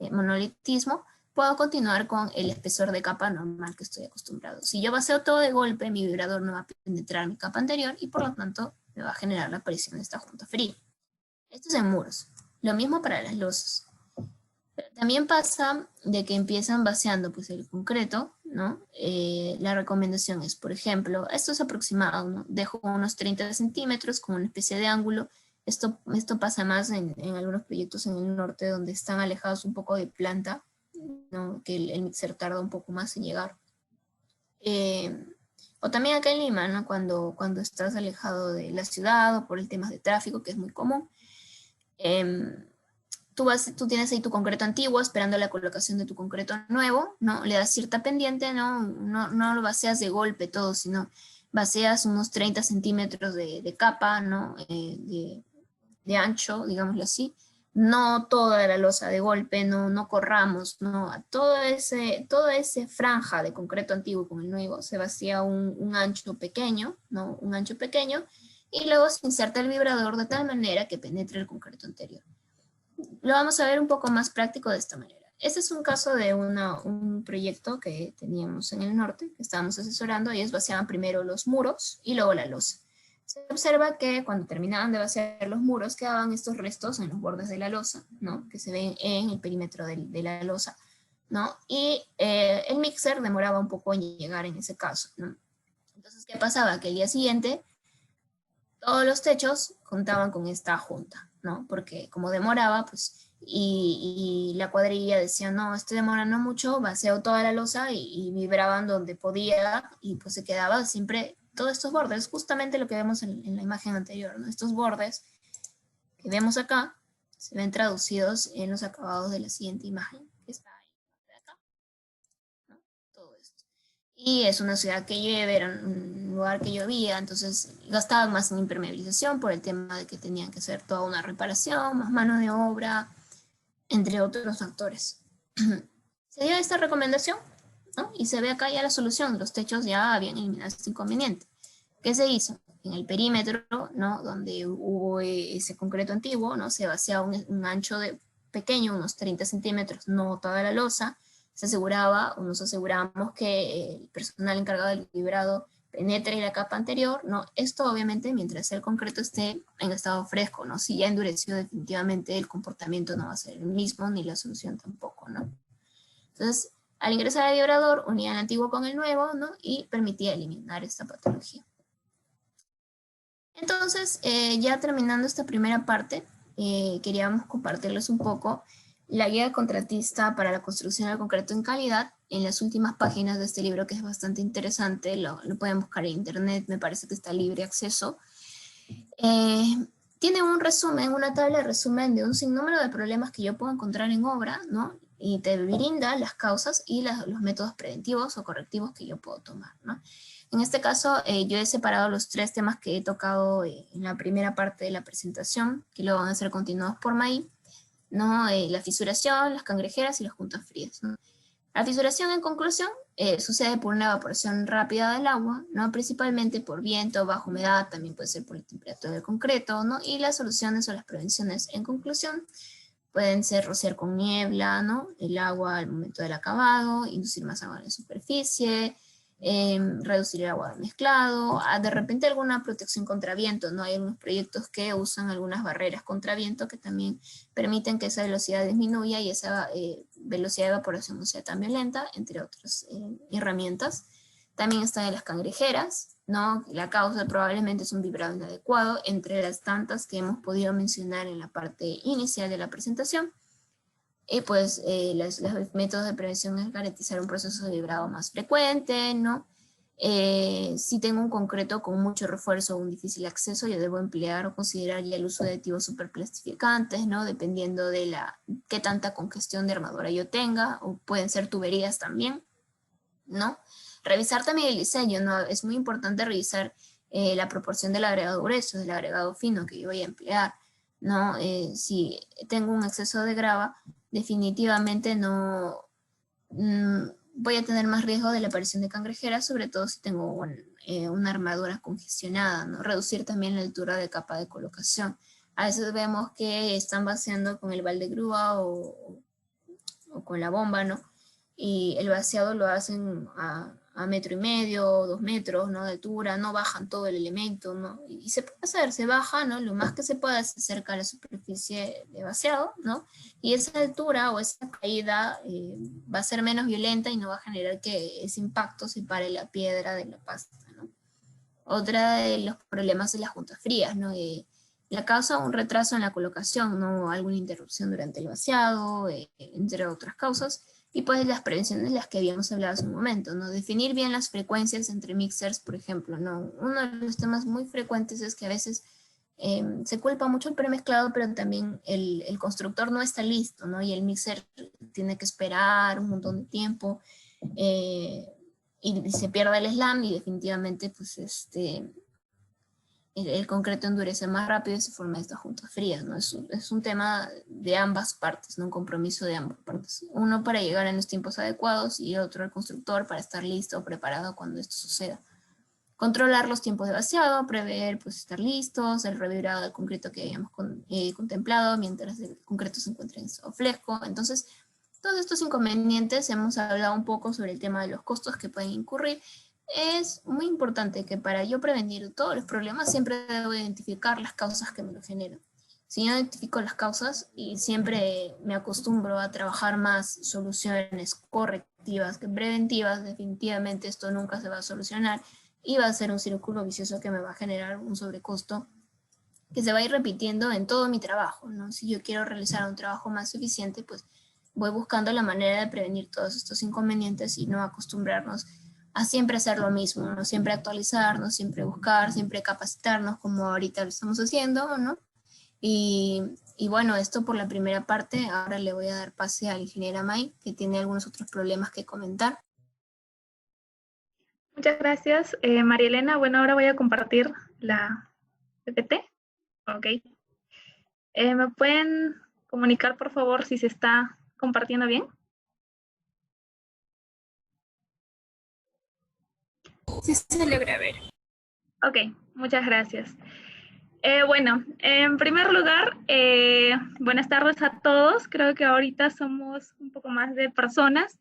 monolitismo, puedo continuar con el espesor de capa normal que estoy acostumbrado. Si yo vacío todo de golpe, mi vibrador no va a penetrar mi capa anterior y por lo tanto me va a generar la aparición de esta junta fría. Esto es en muros. Lo mismo para las losas. También pasa de que empiezan vaciando pues el concreto, ¿no? La recomendación es, por ejemplo, esto es aproximado, ¿no? Dejo unos 30 centímetros con una especie de ángulo. Esto pasa más en algunos proyectos en el norte donde están alejados un poco de planta, ¿no? Que el mixer tarda un poco más en llegar. O también acá en Lima, ¿no? Cuando estás alejado de la ciudad o por el tema de tráfico, que es muy común. Tú tienes ahí tu concreto antiguo esperando la colocación de tu concreto nuevo, ¿no? Le das cierta pendiente, no lo vacías de golpe todo, sino vacías unos 30 centímetros de capa, ¿no? De ancho, digámoslo así. No toda la losa de golpe, no corramos, ¿no? Toda ese franja de concreto antiguo con el nuevo se vacía un ancho pequeño, ¿no? Un ancho pequeño, y luego se inserta el vibrador de tal manera que penetre el concreto anterior. Lo vamos a ver un poco más práctico de esta manera. Este es un caso de un proyecto que teníamos en el norte, que estábamos asesorando. Ellos vaciaban primero los muros y luego la losa. Se observa que cuando terminaban de vaciar los muros quedaban estos restos en los bordes de la losa, ¿no? Que se ven en el perímetro de la losa, ¿no? Y el mixer demoraba un poco en llegar en ese caso, ¿no? Entonces, ¿qué pasaba? Que el día siguiente todos los techos contaban con esta junta, ¿no? Porque como demoraba, pues, y la cuadrilla decía, no, estoy demorando mucho, vacío toda la losa y vibraban donde podía, y pues se quedaba siempre todos estos bordes, justamente lo que vemos en la imagen anterior, ¿no? Estos bordes que vemos acá se ven traducidos en los acabados de la siguiente imagen, que está ahí, de acá, ¿no? Todo esto. Y es una ciudad que llueve, era un lugar que llovía, entonces gastaban más en impermeabilización por el tema de que tenían que hacer toda una reparación, más mano de obra, entre otros factores. Se dio esta recomendación, ¿no? Y se ve acá ya la solución, los techos ya habían eliminado este inconveniente. ¿Qué se hizo? En el perímetro, ¿no? Donde hubo ese concreto antiguo, ¿no? Se vacía un ancho pequeño, unos 30 centímetros, no toda la losa. Se aseguraba, o nos aseguramos que el personal encargado del vibrado penetre la capa anterior, ¿no? Esto obviamente mientras el concreto esté en estado fresco, ¿no? Si ya endureció, definitivamente el comportamiento no va a ser el mismo, ni la solución tampoco, ¿no? Entonces, al ingresar al vibrador, unía el antiguo con el nuevo, ¿no? Y permitía eliminar esta patología. Entonces, ya terminando esta primera parte, queríamos compartirles un poco la guía de contratista para la construcción del concreto en calidad en las últimas páginas de este libro, que es bastante interesante. Lo pueden buscar en internet, me parece que está libre acceso. Tiene un resumen, una tabla de resumen de un sinnúmero de problemas que yo puedo encontrar en obra, ¿no? Y te brinda las causas y los métodos preventivos o correctivos que yo puedo tomar, ¿no? En este caso, yo he separado los 3 temas que he tocado en la primera parte de la presentación, que luego van a ser continuados por May, ¿no? La fisuración, las cangrejeras y las juntas frías, ¿no? La fisuración, en conclusión, sucede por una evaporación rápida del agua, ¿no? Principalmente por viento, baja humedad, también puede ser por la temperatura del concreto, ¿no? Y las soluciones o las prevenciones, en conclusión, pueden ser rociar con niebla, ¿no? El agua al momento del acabado, inducir más agua en la superficie, reducir el agua mezclado, de repente alguna protección contra viento, ¿no? Hay algunos proyectos que usan algunas barreras contra viento que también permiten que esa velocidad disminuya y esa velocidad de evaporación no sea tan violenta, entre otras herramientas. También están en las cangrejeras, ¿no? La causa probablemente es un vibrado inadecuado, entre las tantas que hemos podido mencionar en la parte inicial de la presentación. Y pues los métodos de prevención es garantizar un proceso de vibrado más frecuente, ¿no? Si tengo un concreto con mucho refuerzo o un difícil acceso, yo debo emplear o considerar ya el uso de aditivos superplastificantes, ¿no? Dependiendo de qué tanta congestión de armadura yo tenga, o pueden ser tuberías también, ¿no? Revisar también el diseño, ¿no? Es muy importante revisar la proporción del agregado grueso, del agregado fino que yo voy a emplear, ¿no? Si tengo un exceso de grava, definitivamente no voy a tener más riesgo de la aparición de cangrejeras, sobre todo si tengo una armadura congestionada, ¿no? Reducir también la altura de capa de colocación. A veces vemos que están vaciando con el balde grúa o con la bomba, ¿no? Y el vaciado lo hacen a 1,5 o 2 metros, ¿no? De altura, no bajan todo el elemento, ¿no? Y se puede hacer, se baja, ¿no? Lo más que se pueda se acerca a la superficie de vaciado, ¿no? Y esa altura o esa caída va a ser menos violenta y no va a generar que ese impacto separe la piedra de la pasta, ¿no? Otra de los problemas es las juntas frías, ¿no? La causa un retraso en la colocación, ¿no? Alguna interrupción durante el vaciado, entre otras causas. Y pues las prevenciones, las que habíamos hablado hace un momento, ¿no? Definir bien las frecuencias entre mixers, por ejemplo, ¿no? Uno de los temas muy frecuentes es que a veces se culpa mucho el premezclado, pero también el constructor no está listo, ¿no? Y el mixer tiene que esperar un montón de tiempo. Eh, y se pierde el slam y definitivamente pues el concreto endurece más rápido y se forman estas juntas frías, ¿no? Es un tema de ambas partes, ¿no? Un compromiso de ambas partes. Uno para llegar en los tiempos adecuados y otro el constructor para estar listo o preparado cuando esto suceda. Controlar los tiempos de vaciado, prever pues estar listos, el revibrado del concreto que habíamos contemplado mientras el concreto se encuentra en estado fresco. Entonces, todos estos inconvenientes, hemos hablado un poco sobre el tema de los costos que pueden incurrir. Es muy importante que para yo prevenir todos los problemas siempre debo identificar las causas que me lo generan. Si yo identifico las causas y siempre me acostumbro a trabajar más soluciones correctivas que preventivas, definitivamente esto nunca se va a solucionar y va a ser un círculo vicioso que me va a generar un sobrecosto que se va a ir repitiendo en todo mi trabajo, ¿no? Si yo quiero realizar un trabajo más eficiente, pues voy buscando la manera de prevenir todos estos inconvenientes y no acostumbrarnos a siempre hacer lo mismo, ¿no? Siempre actualizarnos, siempre buscar, siempre capacitarnos como ahorita lo estamos haciendo, ¿no? Y bueno, esto por la primera parte. Ahora le voy a dar pase a la ingeniera May, que tiene algunos otros problemas que comentar. Muchas gracias, María Elena. Bueno, ahora voy a compartir la PPT. Ok. ¿Me pueden comunicar, por favor, si se está compartiendo bien? Sí, se logra ver. Ok, muchas gracias. Bueno, en primer lugar, buenas tardes a todos. Creo que ahorita somos un poco más de personas.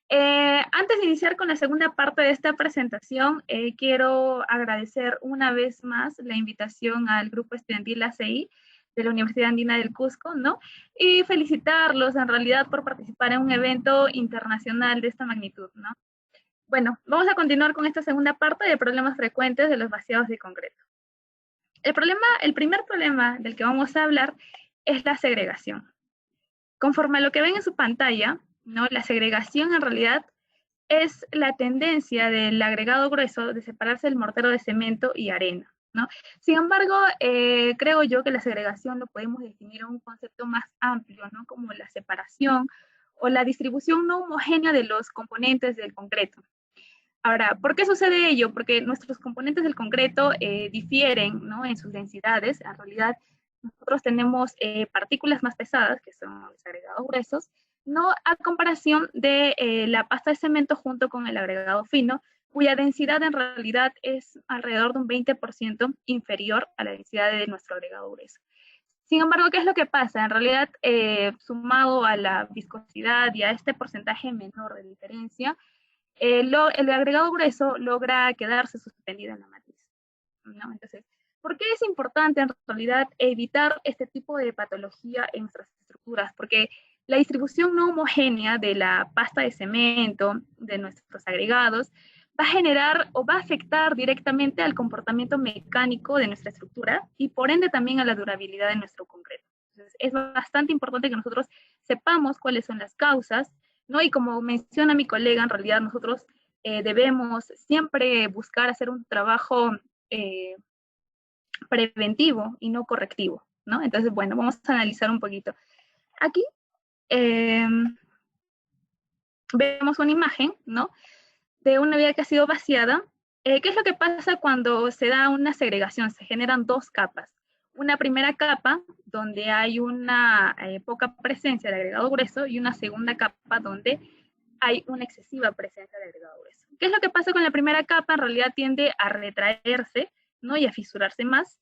Antes de iniciar con la segunda parte de esta presentación, quiero agradecer una vez más la invitación al Grupo Estudiantil ACI de la Universidad Andina del Cusco, ¿no? Y felicitarlos en realidad por participar en un evento internacional de esta magnitud, ¿no? Bueno, vamos a continuar con esta segunda parte de problemas frecuentes de los vaciados de concreto. El primer problema del que vamos a hablar es la segregación. Conforme a lo que ven en su pantalla, ¿no? La segregación en realidad es la tendencia del agregado grueso de separarse del mortero de cemento y arena, ¿no? Sin embargo, creo yo que la segregación lo podemos definir en un concepto más amplio, ¿no? Como la separación o la distribución no homogénea de los componentes del concreto. Ahora, ¿por qué sucede ello? Porque nuestros componentes del concreto difieren, ¿no?, en sus densidades. En realidad, nosotros tenemos partículas más pesadas, que son los agregados gruesos, no a comparación de la pasta de cemento junto con el agregado fino, cuya densidad en realidad es alrededor de un 20% inferior a la densidad de nuestro agregado grueso. Sin embargo, ¿qué es lo que pasa? En realidad, sumado a la viscosidad y a este porcentaje menor de diferencia, el agregado grueso logra quedarse suspendido en la matriz, ¿no? Entonces, ¿por qué es importante en realidad evitar este tipo de patología en nuestras estructuras? Porque la distribución no homogénea de la pasta de cemento, de nuestros agregados, va a generar o va a afectar directamente al comportamiento mecánico de nuestra estructura y por ende también a la durabilidad de nuestro concreto. Entonces, es bastante importante que nosotros sepamos cuáles son las causas, ¿no? Y como menciona mi colega, en realidad nosotros debemos siempre buscar hacer un trabajo preventivo y no correctivo, ¿no? Entonces, bueno, vamos a analizar un poquito. Aquí vemos una imagen, ¿no?, de una vía que ha sido vaciada. ¿Qué es lo que pasa cuando se da una segregación? Se generan dos capas. Una primera capa donde hay una poca presencia de agregado grueso y una segunda capa donde hay una excesiva presencia de agregado grueso. ¿Qué es lo que pasa con la primera capa? En realidad tiende a retraerse, ¿no?, y a fisurarse más.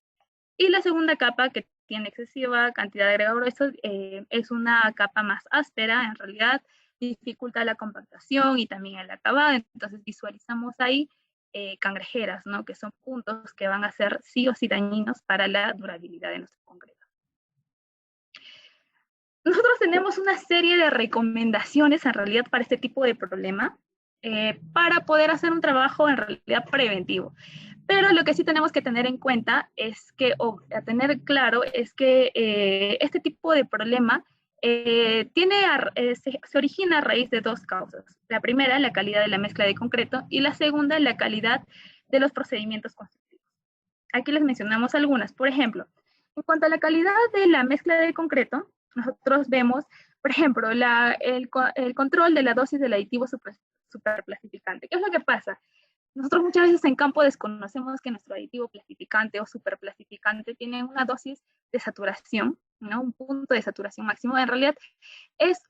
Y la segunda capa, que tiene excesiva cantidad de agregado grueso, es una capa más áspera, en realidad dificulta la compactación y también el acabado. Entonces visualizamos ahí cangrejeras, ¿no?, que son puntos que van a ser sí o sí dañinos para la durabilidad de nuestro concreto. Nosotros tenemos una serie de recomendaciones en realidad para este tipo de problema, para poder hacer un trabajo en realidad preventivo. Pero lo que sí tenemos que tener en cuenta es que, o a tener claro, es que este tipo de problema se origina a raíz de dos causas. La primera, la calidad de la mezcla de concreto, y la segunda, la calidad de los procedimientos constructivos. Aquí les mencionamos algunas. Por ejemplo, en cuanto a la calidad de la mezcla de concreto, nosotros vemos, por ejemplo, el control de la dosis del aditivo superplastificante. ¿Qué es lo que pasa? Nosotros muchas veces en campo desconocemos que nuestro aditivo plastificante o superplastificante tiene una dosis de saturación, ¿no?, un punto de saturación máximo. En realidad es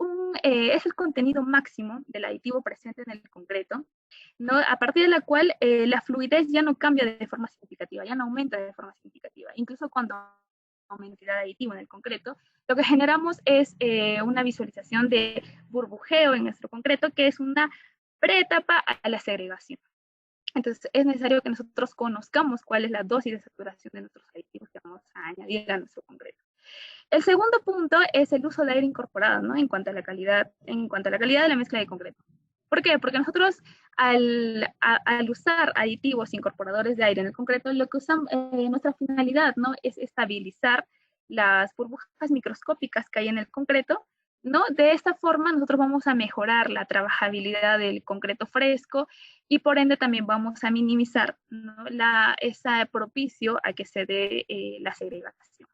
el contenido máximo del aditivo presente en el concreto, ¿no?, a partir de la cual la fluidez ya no cambia de forma significativa, ya no aumenta de forma significativa. Incluso cuando aumenta de aditivo en el concreto, lo que generamos es una visualización de burbujeo en nuestro concreto, que es una preetapa a la segregación. Entonces, es necesario que nosotros conozcamos cuál es la dosis de saturación de nuestros aditivos que vamos a añadir a nuestro concreto. El segundo punto es el uso de aire incorporado, ¿no?, en cuanto a la calidad de la mezcla de concreto. ¿Por qué? Porque nosotros al usar aditivos incorporadores de aire en el concreto, lo que usan, nuestra finalidad, ¿no?, es estabilizar las burbujas microscópicas que hay en el concreto, ¿no? De esta forma nosotros vamos a mejorar la trabajabilidad del concreto fresco y por ende también vamos a minimizar, ¿no?, ese propicio a que se dé la segregación.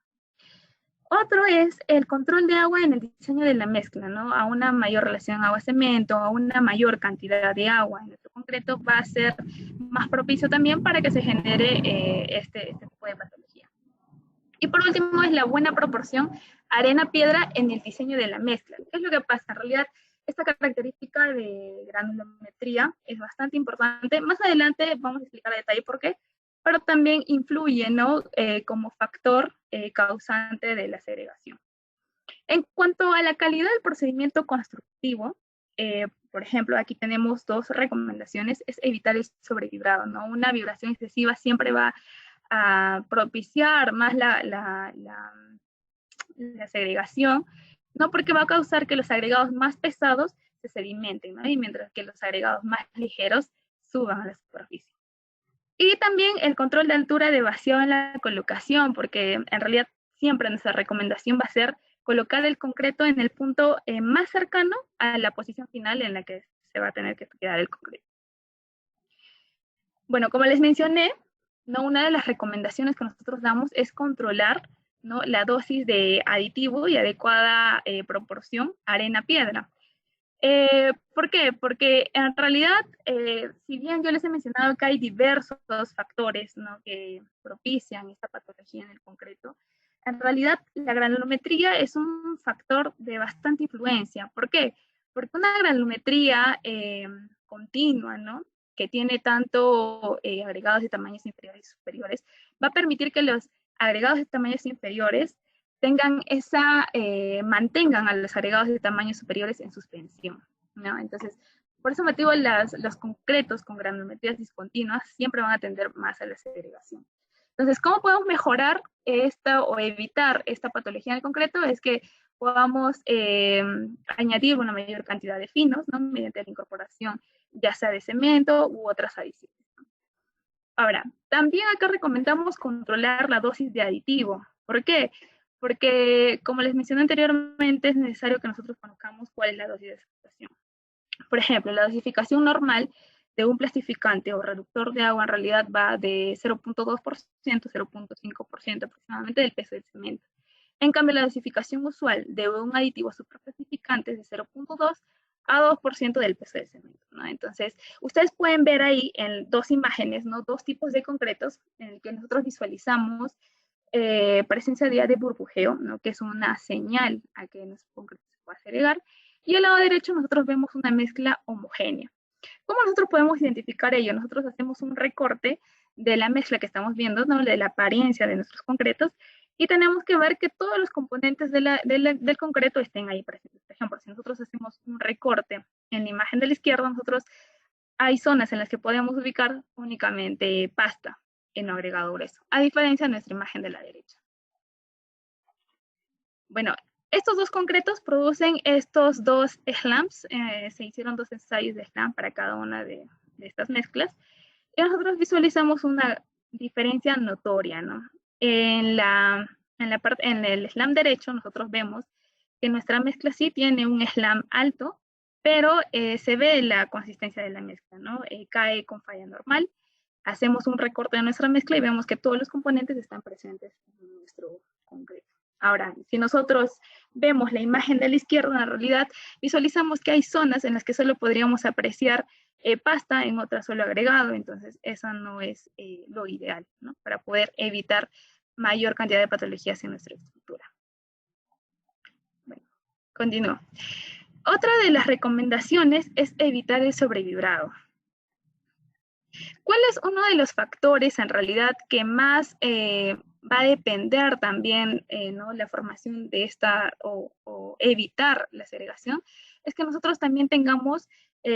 Otro es el control de agua en el diseño de la mezcla, ¿no? A una mayor relación agua-cemento, a una mayor cantidad de agua en nuestro concreto, va a ser más propicio también para que se genere este tipo de patología. Y por último es la buena proporción arena-piedra en el diseño de la mezcla. ¿Qué es lo que pasa? En realidad, esta característica de granulometría es bastante importante. Más adelante vamos a explicar a detalle por qué, pero también influye, ¿no?, como factor causante de la segregación. En cuanto a la calidad del procedimiento constructivo, por ejemplo, aquí tenemos dos recomendaciones, es evitar el sobrevibrado, ¿no? Una vibración excesiva siempre va a propiciar más la segregación, ¿no?, porque va a causar que los agregados más pesados se sedimenten, ¿no?, y mientras que los agregados más ligeros suban a la superficie. Y también el control de altura de vacío en la colocación, porque en realidad siempre nuestra recomendación va a ser colocar el concreto en el punto más cercano a la posición final en la que se va a tener que quedar el concreto. Bueno, como les mencioné, ¿no?, una de las recomendaciones que nosotros damos es controlar, ¿no?, la dosis de aditivo y adecuada proporción arena-piedra. ¿Por qué? Porque en realidad, si bien yo les he mencionado que hay diversos factores, ¿no?, que propician esta patología en el concreto, en realidad la granulometría es un factor de bastante influencia. ¿Por qué? Porque una granulometría continua, ¿no?, que tiene tanto agregados de tamaños inferiores y superiores, va a permitir que los agregados de tamaños inferiores mantengan a los agregados de tamaños superiores en suspensión, ¿no? Entonces, por ese motivo, los concretos con granulometrías discontinuas siempre van a tender más a la segregación. Entonces, ¿cómo podemos mejorar esta o evitar esta patología en el concreto? Es que podamos añadir una mayor cantidad de finos, ¿no?, mediante la incorporación ya sea de cemento u otras adiciones. Ahora, también acá recomendamos controlar la dosis de aditivo. ¿Por qué? Porque, como les mencioné anteriormente, es necesario que nosotros conozcamos cuál es la dosis de saturación. Por ejemplo, la dosificación normal de un plastificante o reductor de agua en realidad va de 0.2%, 0.5% aproximadamente del peso del cemento. En cambio, la dosificación usual de un aditivo superplastificante es de 0.2 a 2% del peso del cemento, ¿no? Entonces, ustedes pueden ver ahí en dos imágenes, ¿no?, dos tipos de concretos en el que nosotros visualizamos presencia de burbujeo, ¿no?, que es una señal a que nuestro concreto se pueda segregar, y al lado derecho nosotros vemos una mezcla homogénea. ¿Cómo nosotros podemos identificar ello? Nosotros hacemos un recorte de la mezcla que estamos viendo, ¿no?, de la apariencia de nuestros concretos, y tenemos que ver que todos los componentes del concreto estén ahí presentes. Por ejemplo, si nosotros hacemos un recorte en la imagen de la izquierda, nosotros hay zonas en las que podemos ubicar únicamente pasta en no agregado grueso, a diferencia de nuestra imagen de la derecha. Bueno, estos dos concretos producen estos dos slams. Se hicieron 2 ensayos de slam para cada una de estas mezclas. Y nosotros visualizamos una diferencia notoria, ¿no? En el slam derecho nosotros vemos que nuestra mezcla sí tiene un slam alto, pero se ve la consistencia de la mezcla, ¿no? Cae con falla normal. Hacemos un recorte de nuestra mezcla y vemos que todos los componentes están presentes en nuestro concreto. Ahora, si nosotros vemos la imagen de la izquierda, en realidad visualizamos que hay zonas en las que solo podríamos apreciar pasta, en otras solo agregado. Entonces eso no es lo ideal, ¿no?, para poder evitar mayor cantidad de patologías en nuestra estructura. Bueno, continúo. Otra de las recomendaciones es evitar el sobrevibrado. ¿Cuál es uno de los factores en realidad que más va a depender también, ¿no?, la formación de esta o evitar la segregación? Es que nosotros también tengamos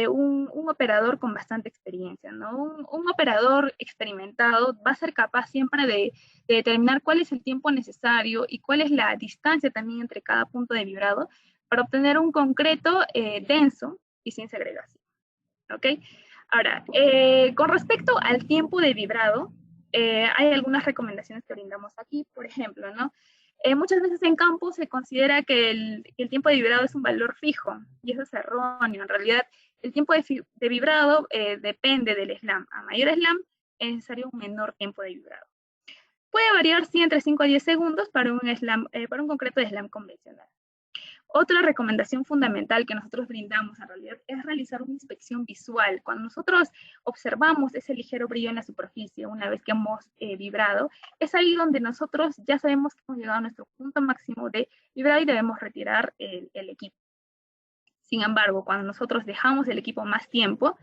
un operador con bastante experiencia, ¿no? Un operador experimentado va a ser capaz siempre de determinar cuál es el tiempo necesario y cuál es la distancia también entre cada punto de vibrado para obtener un concreto denso y sin segregación, ¿ok? Ahora, con respecto al tiempo de vibrado, hay algunas recomendaciones que brindamos aquí. Por ejemplo, ¿no?, muchas veces en campo se considera que el tiempo de vibrado es un valor fijo, y eso es erróneo. En realidad, el tiempo de vibrado depende del slam. A mayor slam, es necesario un menor tiempo de vibrado. Puede variar, sí, entre 5 a 10 segundos para un concreto de slam convencional. Otra recomendación fundamental que nosotros brindamos en realidad es realizar una inspección visual. Cuando nosotros observamos ese ligero brillo en la superficie una vez que hemos vibrado, es ahí donde nosotros ya sabemos que hemos llegado a nuestro punto máximo de vibrado y debemos retirar el equipo. Sin embargo, cuando nosotros dejamos el equipo más tiempo,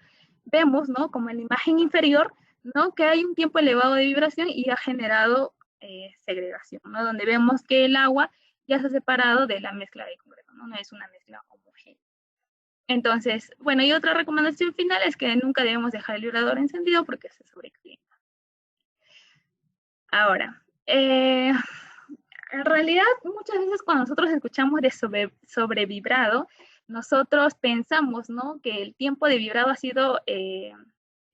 vemos, ¿no?, como en la imagen inferior, ¿no?, que hay un tiempo elevado de vibración y ha generado segregación, ¿no?, donde vemos que el agua ya se ha separado de la mezcla de concreto, ¿no? No es una mezcla homogénea. Entonces, bueno, y otra recomendación final es que nunca debemos dejar el vibrador encendido porque se sobrecalienta. Ahora, en realidad, muchas veces cuando nosotros escuchamos de sobrevibrado, nosotros pensamos, ¿no?, que el tiempo de vibrado ha sido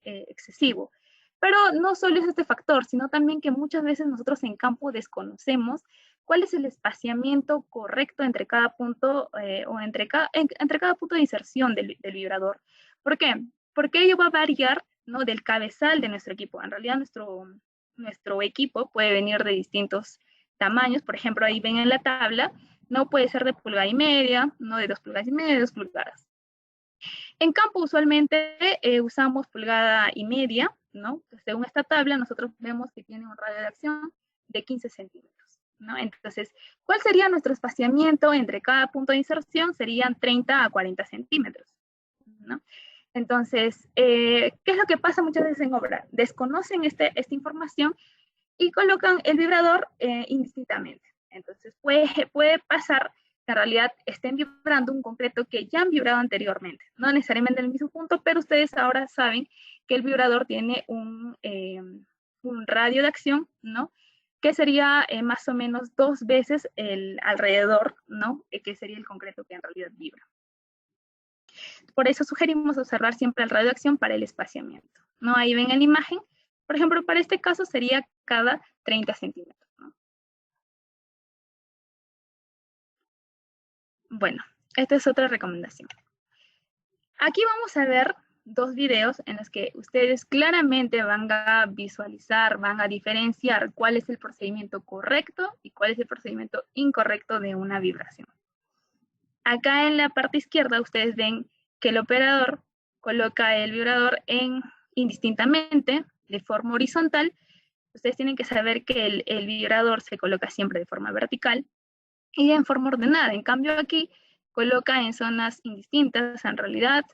excesivo. Pero no solo es este factor, sino también que muchas veces nosotros en campo desconocemos cuál es el espaciamiento correcto entre cada punto o entre cada punto de inserción del vibrador. ¿Por qué? Porque ello va a variar, ¿no?, del cabezal de nuestro equipo. En realidad nuestro equipo puede venir de distintos tamaños. Por ejemplo, ahí ven en la tabla, no puede ser de 1,5 pulgadas, no de 2,5 pulgadas, de 2 pulgadas. En campo usualmente usamos pulgada y media, ¿no? Según esta tabla nosotros vemos que tiene un radio de acción de 15 centímetros, ¿no? Entonces, ¿cuál sería nuestro espaciamiento entre cada punto de inserción? Serían 30 a 40 centímetros, ¿no? Entonces, ¿qué es lo que pasa muchas veces en obra? Desconocen esta información y colocan el vibrador indistintamente. Entonces, puede pasar que en realidad estén vibrando un concreto que ya han vibrado anteriormente, no necesariamente en el mismo punto, pero ustedes ahora saben que el vibrador tiene un radio de acción, ¿no? Que sería más o menos 2 veces el alrededor, ¿no? Que sería el concreto que en realidad vibra. Por eso sugerimos observar siempre el radio de acción para el espaciamiento, ¿no? Ahí ven en la imagen, por ejemplo, para este caso sería cada 30 centímetros, ¿no? Bueno, esta es otra recomendación. Aquí vamos a ver 2 videos en los que ustedes claramente van a visualizar, van a diferenciar cuál es el procedimiento correcto y cuál es el procedimiento incorrecto de una vibración. Acá en la parte izquierda ustedes ven que el operador coloca el vibrador indistintamente, de forma horizontal. Ustedes tienen que saber que el vibrador se coloca siempre de forma vertical y en forma ordenada. En cambio aquí coloca en zonas indistintas, en realidad,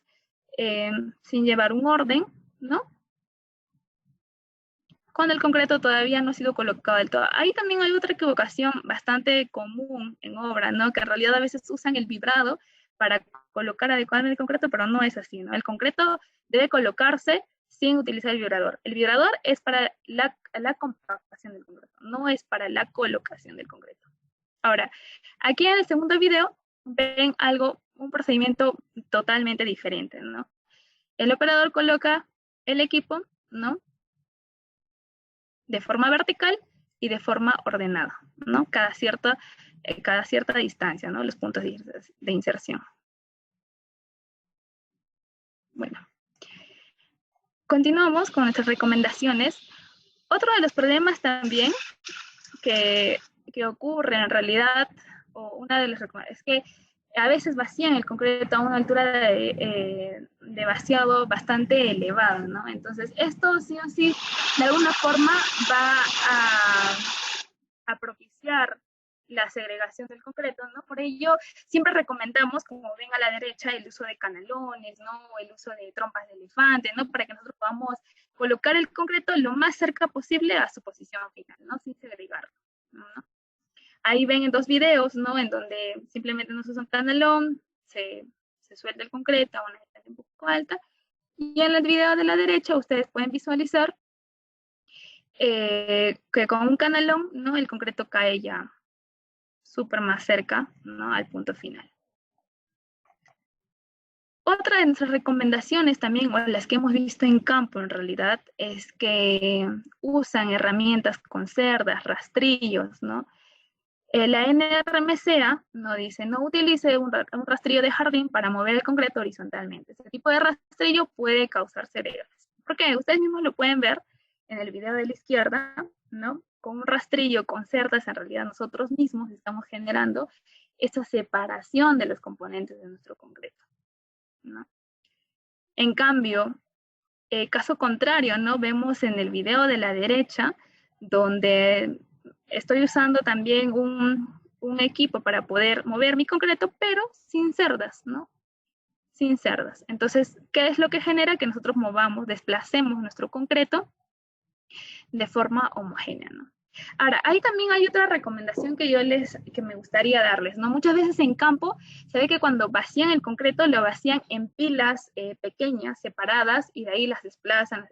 sin llevar un orden, ¿no? Cuando el concreto todavía no ha sido colocado del todo. Ahí también hay otra equivocación bastante común en obra, ¿no? Que en realidad a veces usan el vibrado para colocar adecuadamente el concreto, pero no es así, ¿no? El concreto debe colocarse sin utilizar el vibrador. El vibrador es para la compactación del concreto, no es para la colocación del concreto. Ahora, aquí en el segundo video ven un procedimiento totalmente diferente, ¿no? El operador coloca el equipo, ¿no? De forma vertical y de forma ordenada, ¿no? Cada cierta distancia, ¿no? Los puntos de inserción. Bueno, continuamos con nuestras recomendaciones. Otro de los problemas también que ocurre en realidad, o una de las recomendaciones, es que a veces vacían el concreto a una altura de vaciado bastante elevada, ¿no? Entonces, esto sí o sí, de alguna forma, va a propiciar la segregación del concreto, ¿no? Por ello, siempre recomendamos, como ven a la derecha, el uso de canalones, ¿no? El uso de trompas de elefante, ¿no? Para que nosotros podamos colocar el concreto lo más cerca posible a su posición final, ¿no? Sin segregarlo, ¿no? Ahí ven en 2 videos, ¿no? En donde simplemente nos usa un canalón, se suelta el concreto a una distancia un poco alta, y en el video de la derecha ustedes pueden visualizar que con un canalón, ¿no? El concreto cae ya súper más cerca, ¿no? Al punto final. Otra de nuestras recomendaciones también, o las que hemos visto en campo en realidad, es que usan herramientas con cerdas, rastrillos, ¿no? La NRMCA nos dice, no utilice un rastrillo de jardín para mover el concreto horizontalmente. Este tipo de rastrillo puede causar segregación. Porque ustedes mismos lo pueden ver en el video de la izquierda, ¿no? Con un rastrillo, con cerdas, en realidad nosotros mismos estamos generando esa separación de los componentes de nuestro concreto, ¿no? En cambio, caso contrario, ¿no? Vemos en el video de la derecha, donde estoy usando también un equipo para poder mover mi concreto, pero sin cerdas, ¿no? Sin cerdas. Entonces, ¿qué es lo que genera? Que nosotros desplacemos nuestro concreto de forma homogénea, ¿no? Ahora, ahí también hay otra recomendación que me gustaría darles, ¿no? Muchas veces en campo se ve que cuando vacían el concreto lo vacían en pilas pequeñas, separadas, y de ahí las desplazan.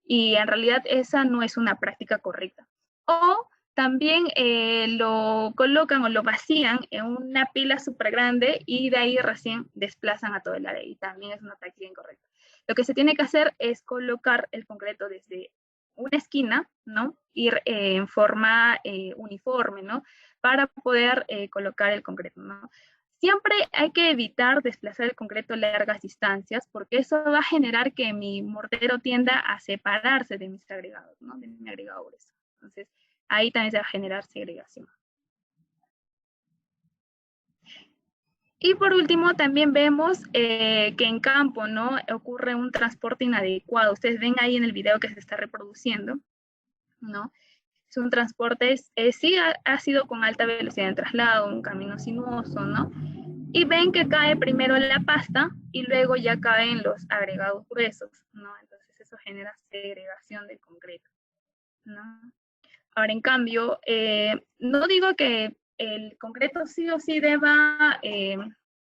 Y en realidad esa no es una práctica correcta. O también lo colocan o lo vacían en una pila súper grande y de ahí recién desplazan a todo el área, y también es una práctica incorrecta. Lo que se tiene que hacer es colocar el concreto desde una esquina, ¿no? Ir en forma uniforme, ¿no? Para poder colocar el concreto, ¿no? Siempre hay que evitar desplazar el concreto a largas distancias, porque eso va a generar que mi mortero tienda a separarse de mis agregados, ¿no? De mi agregado grueso. Entonces, ahí también se va a generar segregación. Y por último, también vemos que en campo, ¿no? Ocurre un transporte inadecuado. Ustedes ven ahí en el video que se está reproduciendo, ¿no? Es un transporte, sí ha sido con alta velocidad de traslado, un camino sinuoso, ¿no? Y ven que cae primero la pasta y luego ya caen los agregados gruesos, ¿no? Entonces eso genera segregación del concreto, ¿no? Ahora, en cambio, no digo que el concreto sí o sí deba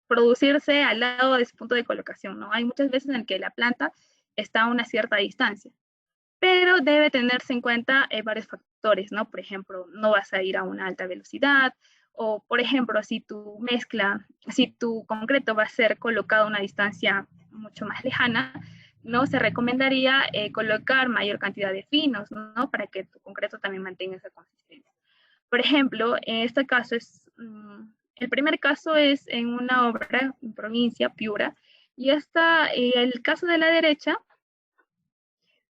producirse al lado de su punto de colocación, ¿no? Hay muchas veces en que la planta está a una cierta distancia, pero debe tenerse en cuenta varios factores, ¿no? Por ejemplo, no vas a ir a una alta velocidad, o por ejemplo, si tu concreto va a ser colocado a una distancia mucho más lejana, ¿no? Se recomendaría colocar mayor cantidad de finos, ¿no? Para que tu concreto también mantenga esa consistencia. Por ejemplo, en este caso el primer caso es en una obra en provincia, Piura, y el caso de la derecha,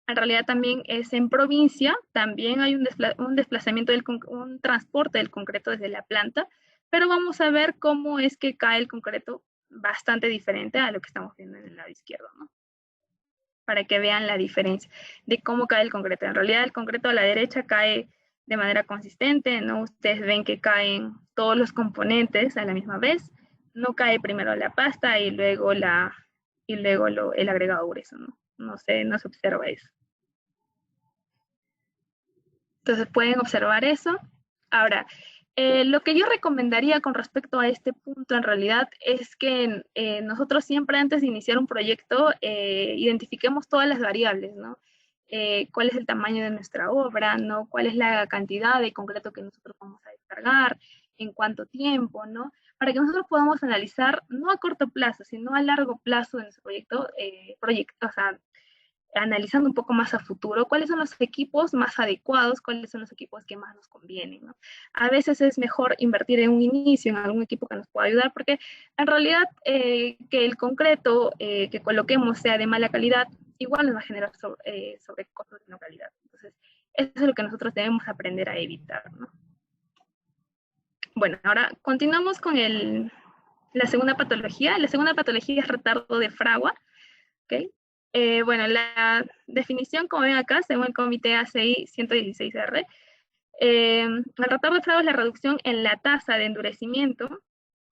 en realidad también es en provincia, también hay un desplazamiento, un transporte del concreto desde la planta, pero vamos a ver cómo es que cae el concreto bastante diferente a lo que estamos viendo en el lado izquierdo, ¿no? Para que vean la diferencia de cómo cae el concreto. En realidad el concreto a la derecha cae de manera consistente, ¿no? Ustedes ven que caen todos los componentes a la misma vez, no cae primero la pasta y luego el agregado grueso, ¿no? No se observa eso. Entonces pueden observar eso. Ahora, lo que yo recomendaría con respecto a este punto en realidad es que nosotros siempre antes de iniciar un proyecto identifiquemos todas las variables, ¿no? Cuál es el tamaño de nuestra obra, ¿no? Cuál es la cantidad de concreto que nosotros vamos a descargar, en cuánto tiempo, ¿no? Para que nosotros podamos analizar, no a corto plazo, sino a largo plazo de nuestro proyecto, o sea, analizando un poco más a futuro, cuáles son los equipos más adecuados, cuáles son los equipos que más nos convienen, ¿no? A veces es mejor invertir en un inicio, en algún equipo que nos pueda ayudar, porque en realidad que el concreto que coloquemos sea de mala calidad, igual nos va a generar sobrecostos de no calidad. Entonces, eso es lo que nosotros debemos aprender a evitar, ¿no? Bueno, ahora continuamos con la segunda patología. La segunda patología es retardo de fragua, ¿ok? Bueno, la definición, como ven acá, según el comité ACI 116R, el retardo de fragua es la reducción en la tasa de endurecimiento,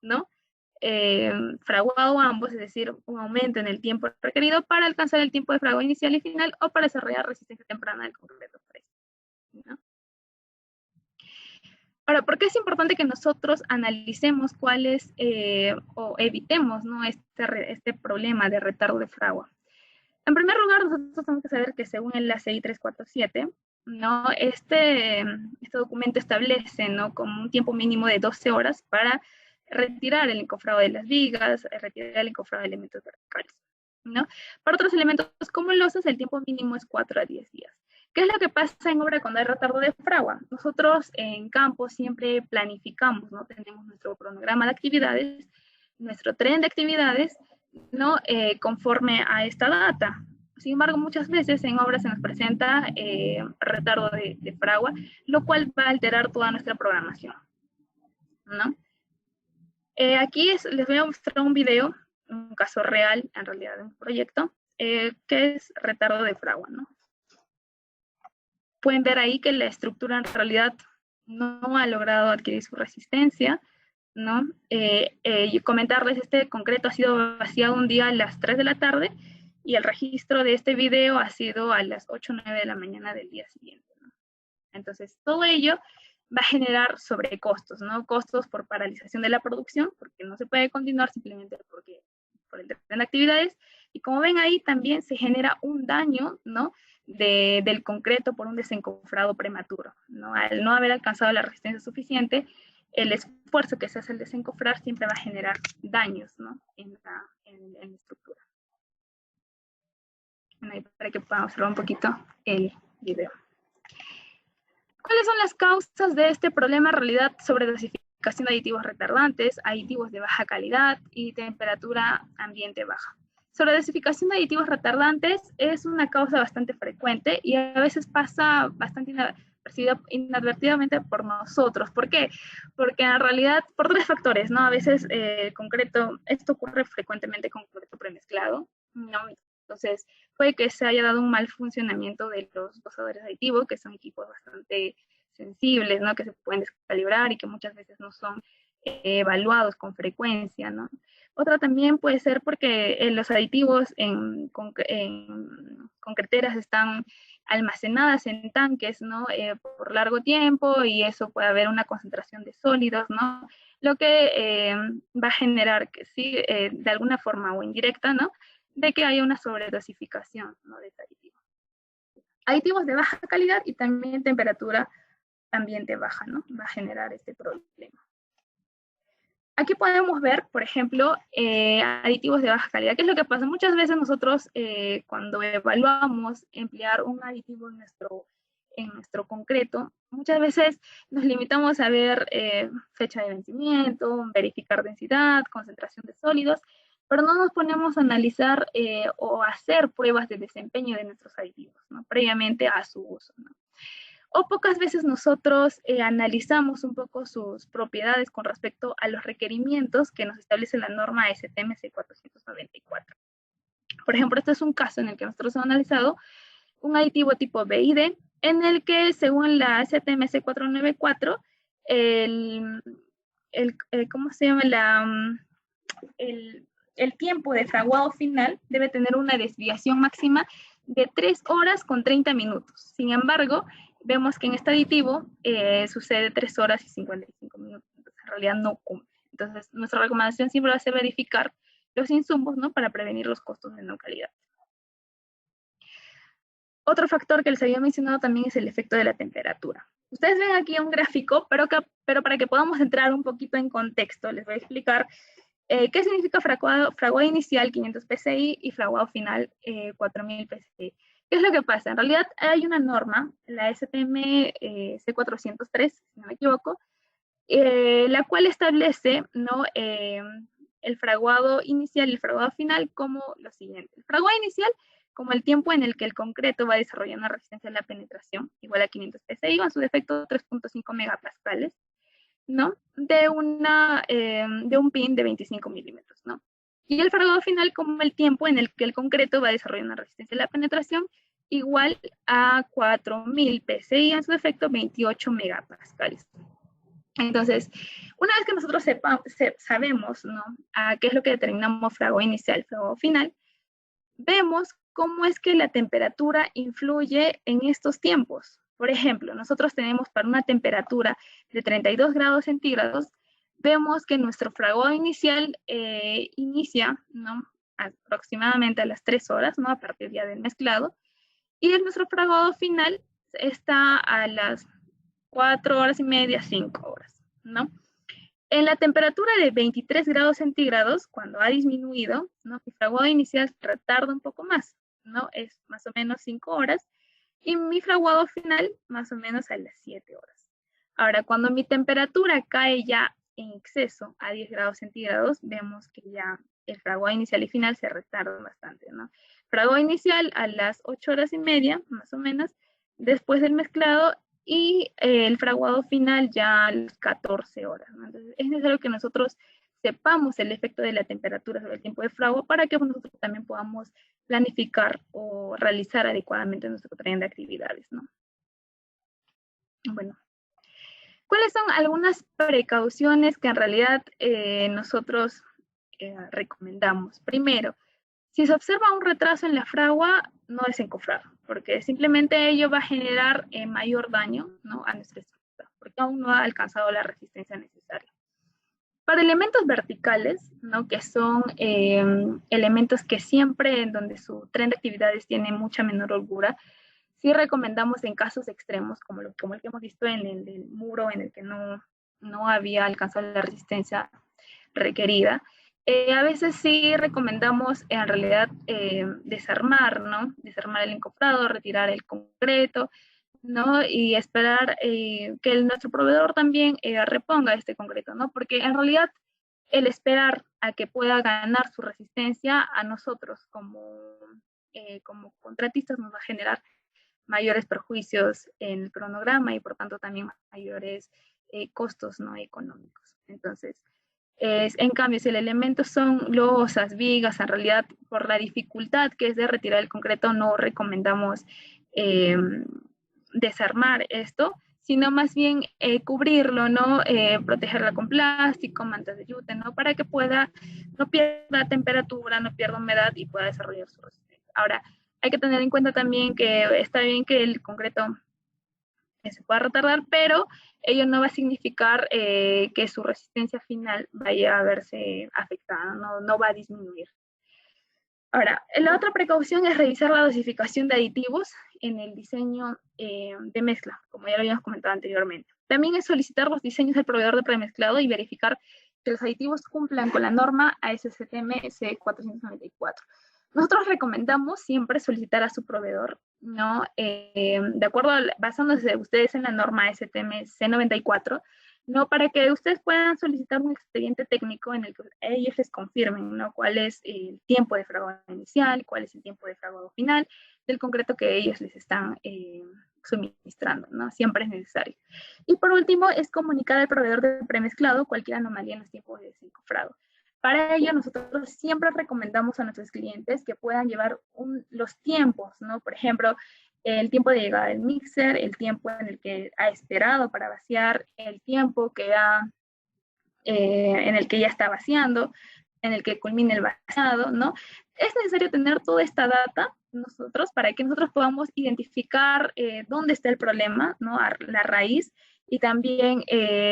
¿no? Fraguado ambos, es decir, un aumento en el tiempo requerido para alcanzar el tiempo de fragua inicial y final o para desarrollar resistencia temprana del concreto fresco, ¿no? Ahora, ¿por qué es importante que nosotros analicemos cuáles o evitemos, ¿no? este problema de retardo de fragua? En primer lugar, nosotros tenemos que saber que según el ACI 347, ¿no? Este documento establece, ¿no? Como un tiempo mínimo de 12 horas para retirar el encofrado de las vigas, retirar el encofrado de elementos verticales, ¿no? Para otros elementos como losas, el tiempo mínimo es 4 a 10 días. ¿Qué es lo que pasa en obra cuando hay retardo de fragua? Nosotros en campo siempre planificamos, ¿no? Tenemos nuestro cronograma de actividades, nuestro tren de actividades, ¿no? Conforme a esta data. Sin embargo, muchas veces en obras se nos presenta retardo de fragua, lo cual va a alterar toda nuestra programación, ¿no? Aquí les voy a mostrar un video, un caso real, en realidad, de un proyecto, que es retardo de fragua, ¿no? Pueden ver ahí que la estructura en realidad no ha logrado adquirir su resistencia, ¿no? Y comentarles, este concreto ha sido vaciado un día a las 3 de la tarde y el registro de este video ha sido a las 8 o 9 de la mañana del día siguiente, ¿no? Entonces, todo ello va a generar sobrecostos, ¿no? Costos por paralización de la producción, porque no se puede continuar simplemente por el tren de actividades. Y como ven ahí, también se genera un daño, ¿no? Del concreto por un desencofrado prematuro, ¿no? Al no haber alcanzado la resistencia suficiente, el esfuerzo que se hace al desencofrar siempre va a generar daños, ¿no? en la estructura. Bueno, para que puedan observar un poquito el video. ¿Cuáles son las causas de este problema? En realidad, sobredosificación de aditivos retardantes, aditivos de baja calidad y temperatura ambiente baja. Sobredosificación de aditivos retardantes es una causa bastante frecuente y a veces pasa percibida inadvertidamente por nosotros. ¿Por qué? Porque en realidad, por tres factores, ¿no? A veces concreto, esto ocurre frecuentemente con concreto premezclado, ¿no? Entonces, puede que se haya dado un mal funcionamiento de los dosadores aditivos, que son equipos bastante sensibles, ¿no? Que se pueden descalibrar y que muchas veces no son evaluados con frecuencia, ¿no? Otra también puede ser porque los aditivos en concreteras están almacenadas en tanques, ¿no? Por largo tiempo y eso puede haber una concentración de sólidos, ¿no? Lo que va a generar que sí, de alguna forma o indirecta, ¿no? De que haya una sobredosificación, ¿no? De ese aditivo. Aditivos de baja calidad y también temperatura ambiente baja, ¿no? Va a generar este problema. Aquí podemos ver, por ejemplo, aditivos de baja calidad. ¿Qué es lo que pasa? Muchas veces nosotros, cuando evaluamos emplear un aditivo en nuestro concreto, muchas veces nos limitamos a ver fecha de vencimiento, verificar densidad, concentración de sólidos, pero no nos ponemos a analizar o hacer pruebas de desempeño de nuestros aditivos, ¿no? Previamente a su uso, ¿no? O pocas veces nosotros analizamos un poco sus propiedades con respecto a los requerimientos que nos establece la norma STMC 494. Por ejemplo, este es un caso en el que nosotros hemos analizado un aditivo tipo BID, en el que según la STMC 494, ¿cómo se llama? El tiempo de fraguado final debe tener una desviación máxima de 3 horas con 30 minutos. Sin embargo, vemos que en este aditivo sucede 3 horas y 55 minutos. Entonces, en realidad no cumple. Entonces, nuestra recomendación siempre va a ser verificar los insumos, ¿no? Para prevenir los costos de no calidad. Otro factor que les había mencionado también es el efecto de la temperatura. Ustedes ven aquí un gráfico, pero para que podamos entrar un poquito en contexto, les voy a explicar ¿qué significa fraguado inicial 500 PSI y fraguado final 4000 PSI? ¿Qué es lo que pasa? En realidad hay una norma, la STM C403, si no me equivoco, la cual establece, ¿no? El fraguado inicial y el fraguado final como lo siguiente. El fraguado inicial como el tiempo en el que el concreto va desarrollando una resistencia a la penetración, igual a 500 PSI, o en su defecto 3.5 megapascales, ¿no? De un pin de 25 milímetros, ¿no? Y el fraguado final como el tiempo en el que el concreto va a desarrollar una resistencia a la penetración igual a 4000 PSI, en su defecto 28 megapascales. Entonces, una vez que nosotros sabemos, ¿no? A qué es lo que determinamos fraguado inicial, fraguado final, vemos cómo es que la temperatura influye en estos tiempos. Por ejemplo, nosotros tenemos para una temperatura de 32 grados centígrados, vemos que nuestro fraguado inicial inicia, ¿no? Aproximadamente a las 3 horas, ¿no? A partir ya del mezclado, y nuestro fraguado final está a las 4 horas y media, 5 horas, ¿no? En la temperatura de 23 grados centígrados, cuando ha disminuido, ¿no? Mi fraguado inicial retarda un poco más, ¿no? Es más o menos 5 horas, y mi fraguado final más o menos a las 7 horas. Ahora, cuando mi temperatura cae ya en exceso a 10 grados centígrados, vemos que ya el fraguado inicial y final se retarda bastante, ¿no? Fraguado inicial a las 8 horas y media, más o menos, después del mezclado, y el fraguado final ya a las 14 horas, ¿no? Entonces, es necesario que nosotros sepamos el efecto de la temperatura sobre el tiempo de fraguado para que nosotros también podamos planificar o realizar adecuadamente nuestro tren de actividades, ¿no? Bueno, ¿cuáles son algunas precauciones que en realidad nosotros recomendamos? Primero, si se observa un retraso en la fragua, no desencofrar, porque simplemente ello va a generar mayor daño, ¿no? A nuestra estructura, porque aún no ha alcanzado la resistencia necesaria. Para elementos verticales, ¿no? Que son elementos que siempre en donde su tren de actividades tiene mucha menor holgura, sí recomendamos en casos extremos, como el que hemos visto en el muro en el que no había alcanzado la resistencia requerida. A veces sí recomendamos en realidad desarmar, ¿no? Desarmar el encofrado, retirar el concreto, ¿no? Y esperar que nuestro proveedor también reponga este concreto, ¿no? Porque en realidad el esperar a que pueda ganar su resistencia a nosotros como contratistas nos va a generar mayores perjuicios en el cronograma y por tanto también mayores costos, ¿no?, económicos. Entonces, en cambio, si el elemento son losas, vigas, en realidad por la dificultad que es de retirar el concreto, no recomendamos desarmar esto, sino más bien cubrirlo, ¿no? Protegerla con plástico, mantas de yute, ¿no? Para que no pierda temperatura, no pierda humedad y pueda desarrollar su resistencia. Ahora, hay que tener en cuenta también que está bien que el concreto se pueda retardar, pero ello no va a significar que su resistencia final vaya a verse afectada, no va a disminuir. Ahora, la otra precaución es revisar la dosificación de aditivos en el diseño de mezcla, como ya lo habíamos comentado anteriormente. También es solicitar los diseños del proveedor de premezclado y verificar que los aditivos cumplan con la norma ASTM C494. Nosotros recomendamos siempre solicitar a su proveedor, ¿no? De acuerdo, basándose ustedes en la norma ASTM C94, ¿no? Para que ustedes puedan solicitar un expediente técnico en el que ellos les confirmen, ¿no?, cuál es el tiempo de fraguado inicial, cuál es el tiempo de fraguado final del concreto que ellos les están suministrando, ¿no? Siempre es necesario. Y por último, es comunicar al proveedor de premezclado cualquier anomalía en los tiempos de desencofrado. Para ello, nosotros siempre recomendamos a nuestros clientes que puedan llevar los tiempos, ¿no? Por ejemplo, el tiempo de llegada del mixer, el tiempo en el que ha esperado para vaciar, el tiempo en el que ya está vaciando, en el que culmine el vaciado, ¿no? Es necesario tener toda esta data nosotros para que nosotros podamos identificar dónde está el problema, ¿no?, la raíz, y también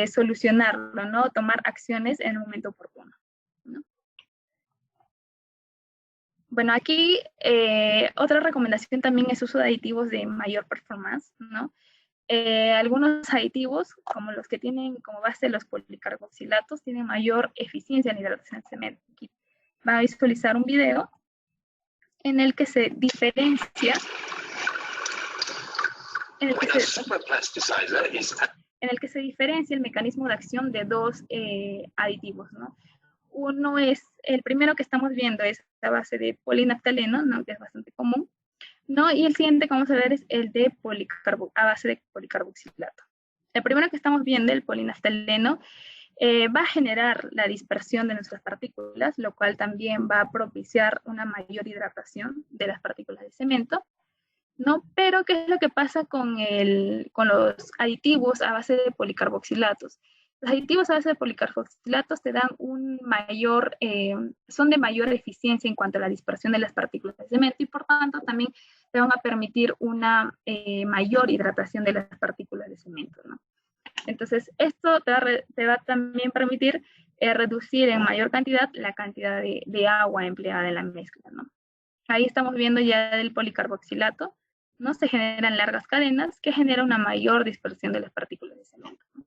solucionarlo, ¿no?, tomar acciones en el momento oportuno, ¿no? Bueno, aquí otra recomendación también es uso de aditivos de mayor performance, ¿no? Algunos aditivos, como los que tienen como base los policarboxilatos, tienen mayor eficiencia en hidratación del cemento. Aquí van a visualizar un video en el que se diferencia el mecanismo de acción de dos aditivos, ¿no? Uno es, el primero que estamos viendo es a base de polinaftaleno, ¿no?, que es bastante común, ¿no? Y el siguiente que vamos a ver es el de a base de policarboxilato. El primero que estamos viendo, el polinaftaleno, va a generar la dispersión de nuestras partículas, lo cual también va a propiciar una mayor hidratación de las partículas de cemento, ¿no? Pero, ¿qué es lo que pasa con los aditivos a base de policarboxilatos? Los aditivos a base de policarboxilatos te dan son de mayor eficiencia en cuanto a la dispersión de las partículas de cemento y por tanto también te van a permitir una mayor hidratación de las partículas de cemento, ¿no? Entonces, esto te va a también permitir reducir en mayor cantidad la cantidad de agua empleada en la mezcla, ¿no? Ahí estamos viendo ya del policarboxilato, ¿no? Se generan largas cadenas que generan una mayor dispersión de las partículas de cemento, ¿no?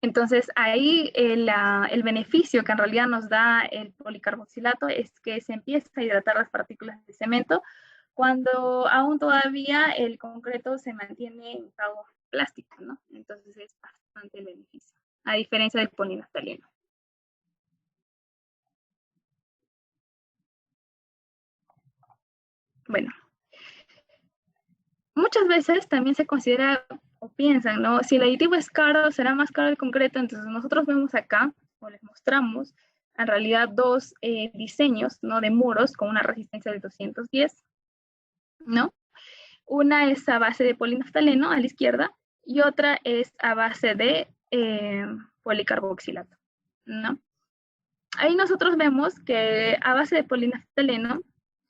Entonces, ahí el beneficio que en realidad nos da el policarboxilato es que se empieza a hidratar las partículas de cemento cuando aún todavía el concreto se mantiene en estado plástico, ¿no? Entonces es bastante el beneficio, a diferencia del polinaftaleno. Bueno, muchas veces también se considera o piensan, ¿no? Si el aditivo es caro, será más caro el concreto. Entonces nosotros vemos acá, o les mostramos, en realidad dos diseños, ¿no?, de muros con una resistencia de 210, ¿no? Una es a base de polinaftaleno a la izquierda y otra es a base de policarboxilato, ¿no? Ahí nosotros vemos que a base de polinaftaleno,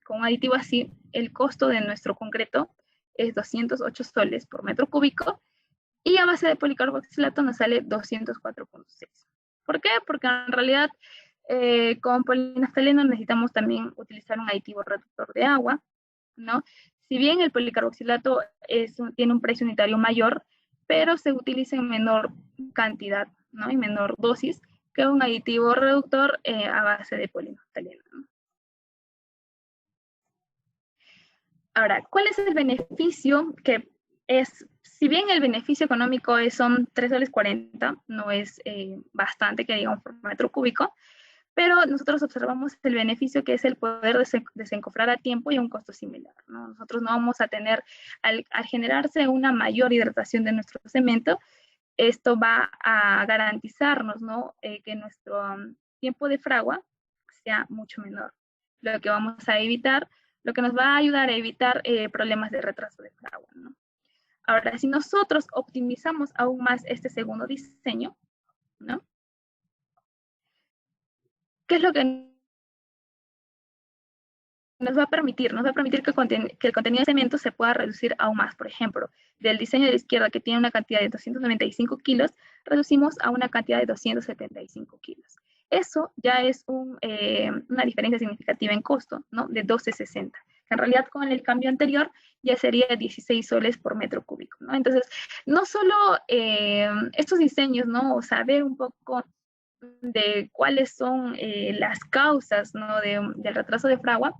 con un aditivo así, el costo de nuestro concreto es 208 soles por metro cúbico y a base de policarboxilato nos sale 204.6. ¿Por qué? Porque en realidad con polinaftaleno necesitamos también utilizar un aditivo reductor de agua, ¿no? Si bien el policarboxilato tiene un precio unitario mayor, pero se utiliza en menor cantidad, ¿no?, y menor dosis que un aditivo reductor a base de polinaftaleno, ¿no? Ahora, ¿cuál es el beneficio? Si bien el beneficio económico son 3 soles 40, no es bastante que digamos por metro cúbico, pero nosotros observamos el beneficio que es el poder desencofrar a tiempo y a un costo similar, ¿no? Nosotros no vamos a tener, al generarse una mayor hidratación de nuestro cemento, esto va a garantizarnos, ¿no? Que nuestro tiempo de fragua sea mucho menor. Lo que vamos a evitar, lo que nos va a ayudar a evitar problemas de retraso de fragua, ¿no? Ahora, si nosotros optimizamos aún más este segundo diseño, ¿no? ¿Qué es lo que nos va a permitir? Nos va a permitir que el contenido de cemento se pueda reducir aún más. Por ejemplo, del diseño de la izquierda, que tiene una cantidad de 295 kilos, reducimos a una cantidad de 275 kilos. Eso ya es una diferencia significativa en costo, ¿no? De 12.60. En realidad, con el cambio anterior, ya sería 16 soles por metro cúbico, ¿no? Entonces, no solo estos diseños, ¿no? O saber un poco de cuáles son las causas, ¿no? del retraso de fragua,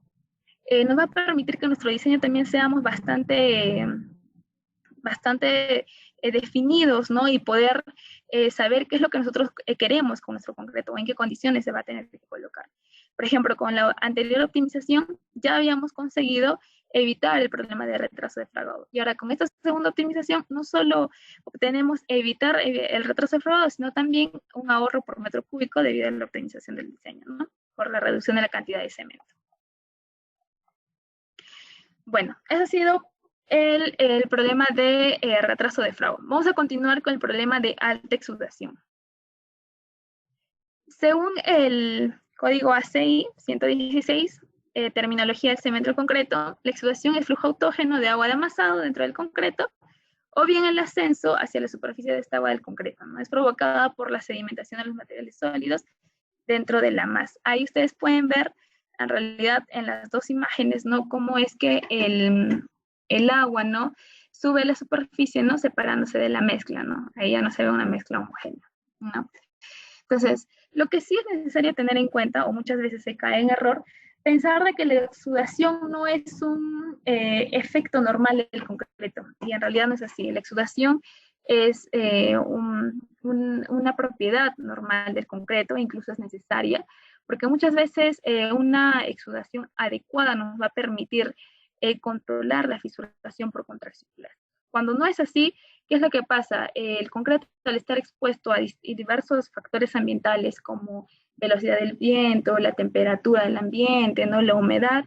nos va a permitir que nuestro diseño también seamos bastante definidos, ¿no? Y poder saber qué es lo que nosotros queremos con nuestro concreto o en qué condiciones se va a tener que colocar. Por ejemplo, con la anterior optimización ya habíamos conseguido evitar el problema de retraso de fragado. Y ahora con esta segunda optimización no solo obtenemos evitar el retraso de fragado, sino también un ahorro por metro cúbico debido a la optimización del diseño, ¿no? Por la reducción de la cantidad de cemento. Bueno, ese ha sido el problema de retraso de fragua. Vamos a continuar con el problema de alta exudación. Según el código ACI 116, terminología del cemento concreto, la exudación es flujo autógeno de agua de amasado dentro del concreto, o bien el ascenso hacia la superficie de esta agua del concreto, ¿no? Es provocada por la sedimentación de los materiales sólidos dentro de la masa. Ahí ustedes pueden ver, en realidad, en las dos imágenes, ¿no? Cómo es que el agua, ¿no? Sube la superficie, ¿no? Separándose de la mezcla, ¿no? Ahí ya no se ve una mezcla homogénea, ¿no? Entonces, lo que sí es necesario tener en cuenta, o muchas veces se cae en error, pensar de que la exudación no es un efecto normal del concreto, y en realidad no es así. La exudación es una propiedad normal del concreto, incluso es necesaria, porque muchas veces una exudación adecuada nos va a permitir controlar la fisuración por contracción. Cuando no es así, ¿qué es lo que pasa? El concreto, al estar expuesto a diversos factores ambientales como velocidad del viento, la temperatura del ambiente, ¿no? La humedad,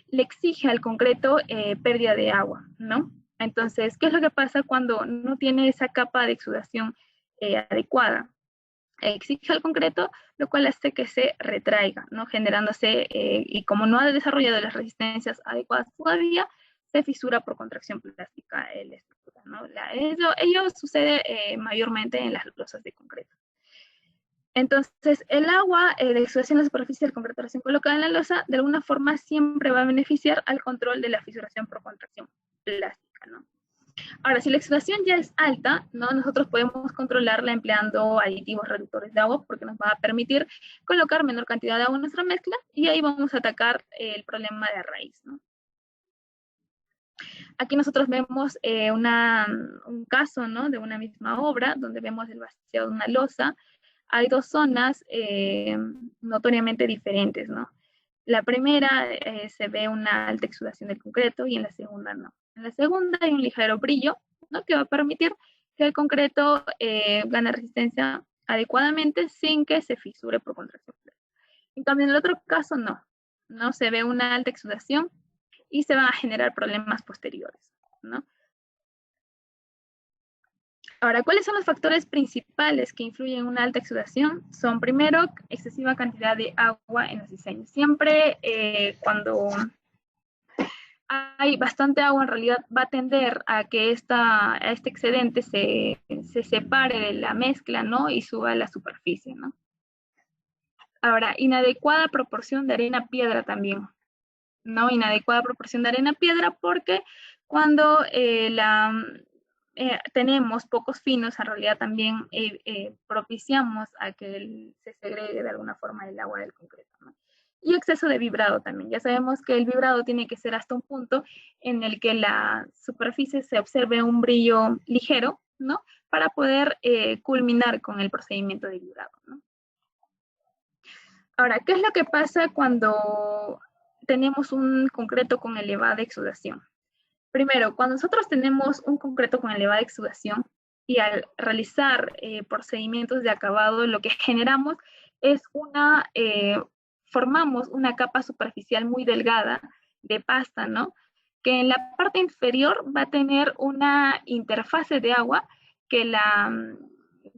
le exige al concreto pérdida de agua, ¿no? Entonces, ¿qué es lo que pasa cuando no tiene esa capa de exudación adecuada? Exige al concreto, lo cual hace que se retraiga, ¿no? Generándose, y como no ha desarrollado las resistencias adecuadas todavía, se fisura por contracción plástica la estructura, ¿no? Ello sucede mayormente en las losas de concreto. Entonces, el agua de exudación en la superficie del concreto recién colocada en la losa, de alguna forma siempre va a beneficiar al control de la fisuración por contracción plástica, ¿no? Ahora, si la exudación ya es alta, ¿no? Nosotros podemos controlarla empleando aditivos reductores de agua, porque nos va a permitir colocar menor cantidad de agua en nuestra mezcla, y ahí vamos a atacar el problema de raíz, ¿no? Aquí nosotros vemos un caso, ¿no? De una misma obra, donde vemos el vaciado de una losa. Hay dos zonas notoriamente diferentes, ¿no? La primera se ve una alta exudación del concreto y en la segunda no. En la segunda hay un ligero brillo, ¿no? Que va a permitir que el concreto gane resistencia adecuadamente sin que se fisure por contracción. En cambio, en el otro caso no. No se ve una alta exudación y se van a generar problemas posteriores, ¿no? Ahora, ¿cuáles son los factores principales que influyen en una alta exudación? Son, primero, excesiva cantidad de agua en los diseños. Siempre cuando hay bastante agua, en realidad va a tender a que este excedente se separe de la mezcla, ¿no? Y suba a la superficie, ¿no? Ahora, inadecuada proporción de arena-piedra también, ¿no? Inadecuada proporción de arena-piedra porque cuando tenemos pocos finos, en realidad también propiciamos a que se segregue de alguna forma el agua del concreto, ¿no? Y exceso de vibrado también. Ya sabemos que el vibrado tiene que ser hasta un punto en el que la superficie se observe un brillo ligero, ¿no? Para poder culminar con el procedimiento de vibrado, ¿no? Ahora, ¿qué es lo que pasa cuando tenemos un concreto con elevada exudación? Primero, cuando nosotros tenemos un concreto con elevada exudación y al realizar procedimientos de acabado, lo que generamos es formamos una capa superficial muy delgada de pasta, ¿no? Que en la parte inferior va a tener una interfase de agua que,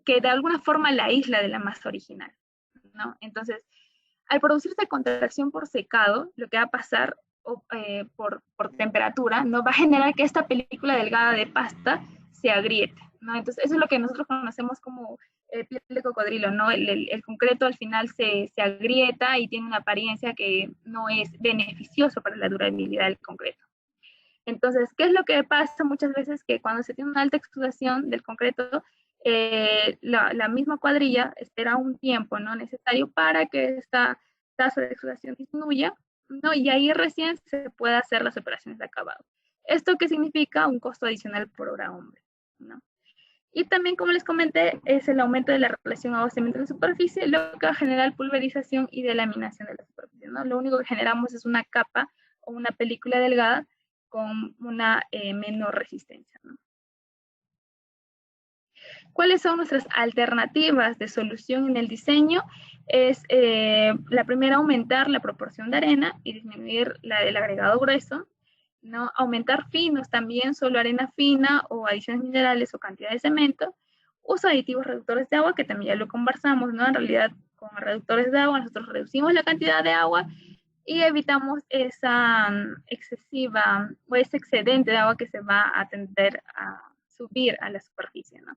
que de alguna forma la aísla de la masa original, ¿no? Entonces, al producirse contracción por secado, lo que va a pasar por temperatura, ¿no? Va a generar que esta película delgada de pasta se agriete, ¿no? Entonces, eso es lo que nosotros conocemos como piel de cocodrilo, ¿no? El concreto al final se agrieta y tiene una apariencia que no es beneficioso para la durabilidad del concreto. Entonces, ¿qué es lo que pasa muchas veces? Que cuando se tiene una alta exudación del concreto, la misma cuadrilla espera un tiempo, ¿no?, necesario para que esta tasa de exudación disminuya, ¿no? Y ahí recién se puede hacer las operaciones de acabado. ¿Esto qué significa? Un costo adicional por hora hombre, ¿no? Y también, como les comenté, es el aumento de la relación agua-cemento en la superficie, lo que va a generar pulverización y delaminación de la superficie, ¿no? Lo único que generamos es una capa o una película delgada con una menor resistencia, ¿no? ¿Cuáles son nuestras alternativas de solución en el diseño? Es la primera, aumentar la proporción de arena y disminuir la del agregado grueso, ¿no? Aumentar finos también, solo arena fina o adiciones minerales o cantidad de cemento. Uso de aditivos reductores de agua, que también ya lo conversamos, ¿no? En realidad, con reductores de agua nosotros reducimos la cantidad de agua y evitamos esa excesiva o ese excedente de agua que se va a tender a subir a la superficie, ¿no?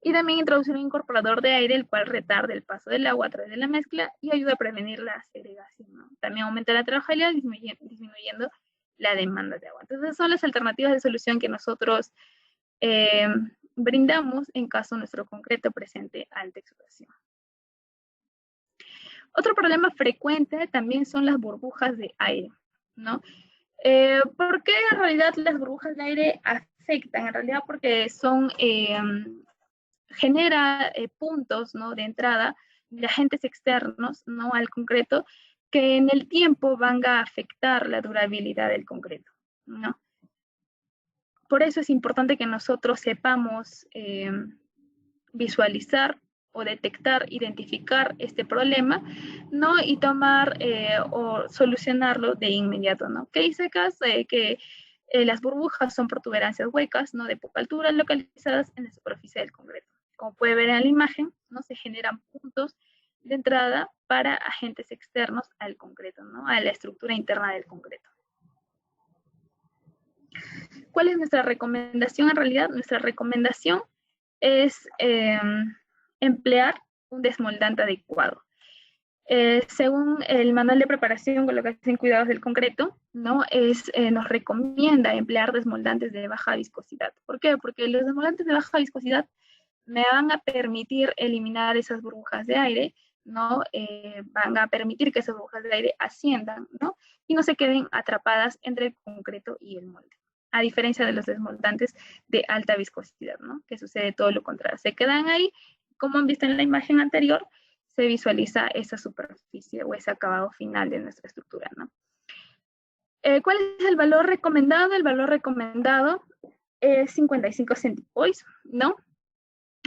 Y también introducir un incorporador de aire, el cual retarde el paso del agua a través de la mezcla y ayuda a prevenir la segregación, ¿no? También aumenta la trabajabilidad disminuyendo la demanda de agua. Entonces, son las alternativas de solución que nosotros brindamos en caso nuestro concreto presente alta exudación. Otro problema frecuente también son las burbujas de aire, ¿no? ¿Por qué en realidad las burbujas de aire afectan? En realidad porque son, genera puntos, ¿no?, de entrada de agentes externos, ¿no?, al concreto, que en el tiempo van a afectar la durabilidad del concreto, ¿no? Por eso es importante que nosotros sepamos visualizar o detectar, identificar este problema, ¿no? Y tomar o solucionarlo de inmediato, ¿no? ¿Qué dice acá? Que las burbujas son protuberancias huecas, ¿no?, de poca altura, localizadas en la superficie del concreto. Como puede ver en la imagen, ¿no?, se generan puntos de entrada para agentes externos al concreto, ¿no?, a la estructura interna del concreto. ¿Cuál es nuestra recomendación en realidad? Nuestra recomendación es emplear un desmoldante adecuado. Según el manual de preparación, colocación y cuidados del concreto, ¿no?, nos recomienda emplear desmoldantes de baja viscosidad. ¿Por qué? Porque los desmoldantes de baja viscosidad me van a permitir eliminar esas burbujas de aire, ¿no? Van a permitir que esas burbujas de aire asciendan, ¿no?, y no se queden atrapadas entre el concreto y el molde. A diferencia de los desmoldantes de alta viscosidad, ¿no?, que sucede todo lo contrario. Se quedan ahí, como han visto en la imagen anterior, se visualiza esa superficie o ese acabado final de nuestra estructura, ¿no? ¿Cuál es el valor recomendado? El valor recomendado es 55 centipoise, ¿no?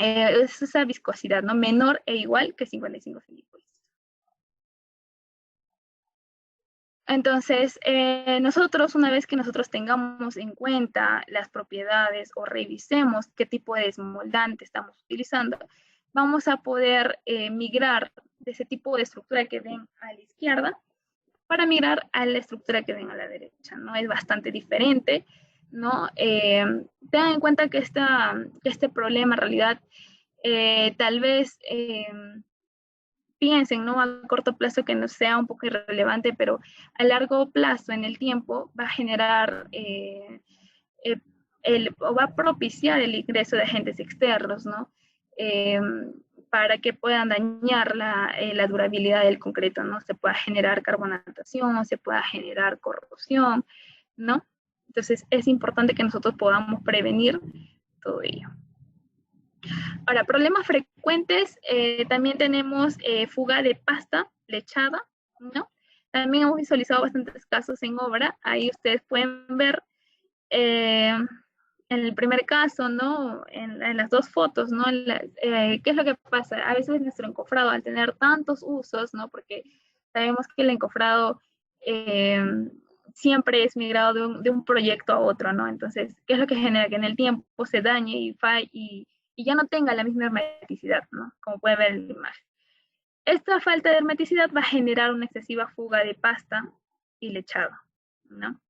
Es esa viscosidad, ¿no?, menor e igual que 55 centipoise. Entonces, nosotros, una vez que nosotros tengamos en cuenta las propiedades o revisemos qué tipo de desmoldante estamos utilizando, vamos a poder migrar de ese tipo de estructura que ven a la izquierda para migrar a la estructura que ven a la derecha, ¿no? Es bastante diferente, ¿no? Tengan en cuenta que este problema en realidad tal vez piensen, ¿no?, a corto plazo que no sea un poco irrelevante, pero a largo plazo, en el tiempo, va a generar o va a propiciar el ingreso de agentes externos, ¿no? Para que puedan dañar la durabilidad del concreto, ¿no? Se pueda generar carbonatación, se pueda generar corrosión, ¿no? Entonces es importante que nosotros podamos prevenir todo ello. Ahora, problemas frecuentes, también tenemos fuga de pasta lechada, ¿no? También hemos visualizado bastantes casos en obra. Ahí ustedes pueden ver en el primer caso, ¿no? En las dos fotos, ¿no? ¿Qué es lo que pasa? A veces nuestro encofrado, al tener tantos usos, ¿no? Porque sabemos que el encofrado siempre es migrado de un proyecto a otro, ¿no? Entonces, ¿qué es lo que genera? Que en el tiempo se dañe y ya no tenga la misma hermeticidad, ¿no? Como pueden ver en la imagen. Esta falta de hermeticidad va a generar una excesiva fuga de pasta y lechado, ¿no?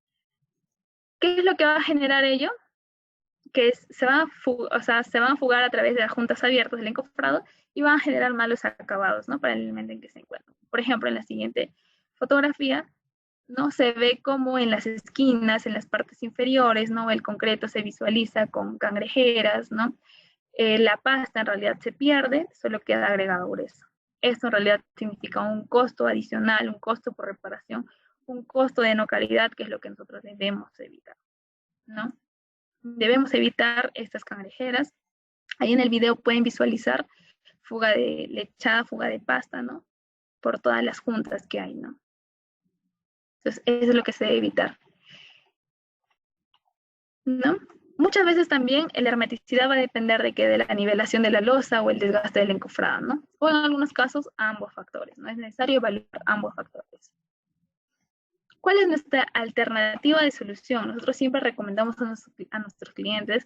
¿Qué es lo que va a generar ello? Que se van a fugar a través de las juntas abiertas del encofrado y van a generar malos acabados, ¿no? Para el elemento en que se encuentran. Por ejemplo, en la siguiente fotografía, ¿no? Se ve como en las esquinas, en las partes inferiores, ¿no? El concreto se visualiza con cangrejeras, ¿no? La pasta en realidad se pierde, solo queda agregado grueso. Esto en realidad significa un costo adicional, un costo por reparación, un costo de no calidad, que es lo que nosotros debemos evitar, ¿no? Debemos evitar estas cangrejeras. Ahí en el video pueden visualizar fuga de lechada, fuga de pasta, ¿no? Por todas las juntas que hay, ¿no? Entonces, eso es lo que se debe evitar, ¿no? Muchas veces también la hermeticidad va a depender de la nivelación de la losa o el desgaste del encofrado, ¿no? O en algunos casos, ambos factores, ¿no? Es necesario evaluar ambos factores. ¿Cuál es nuestra alternativa de solución? Nosotros siempre recomendamos a nuestros clientes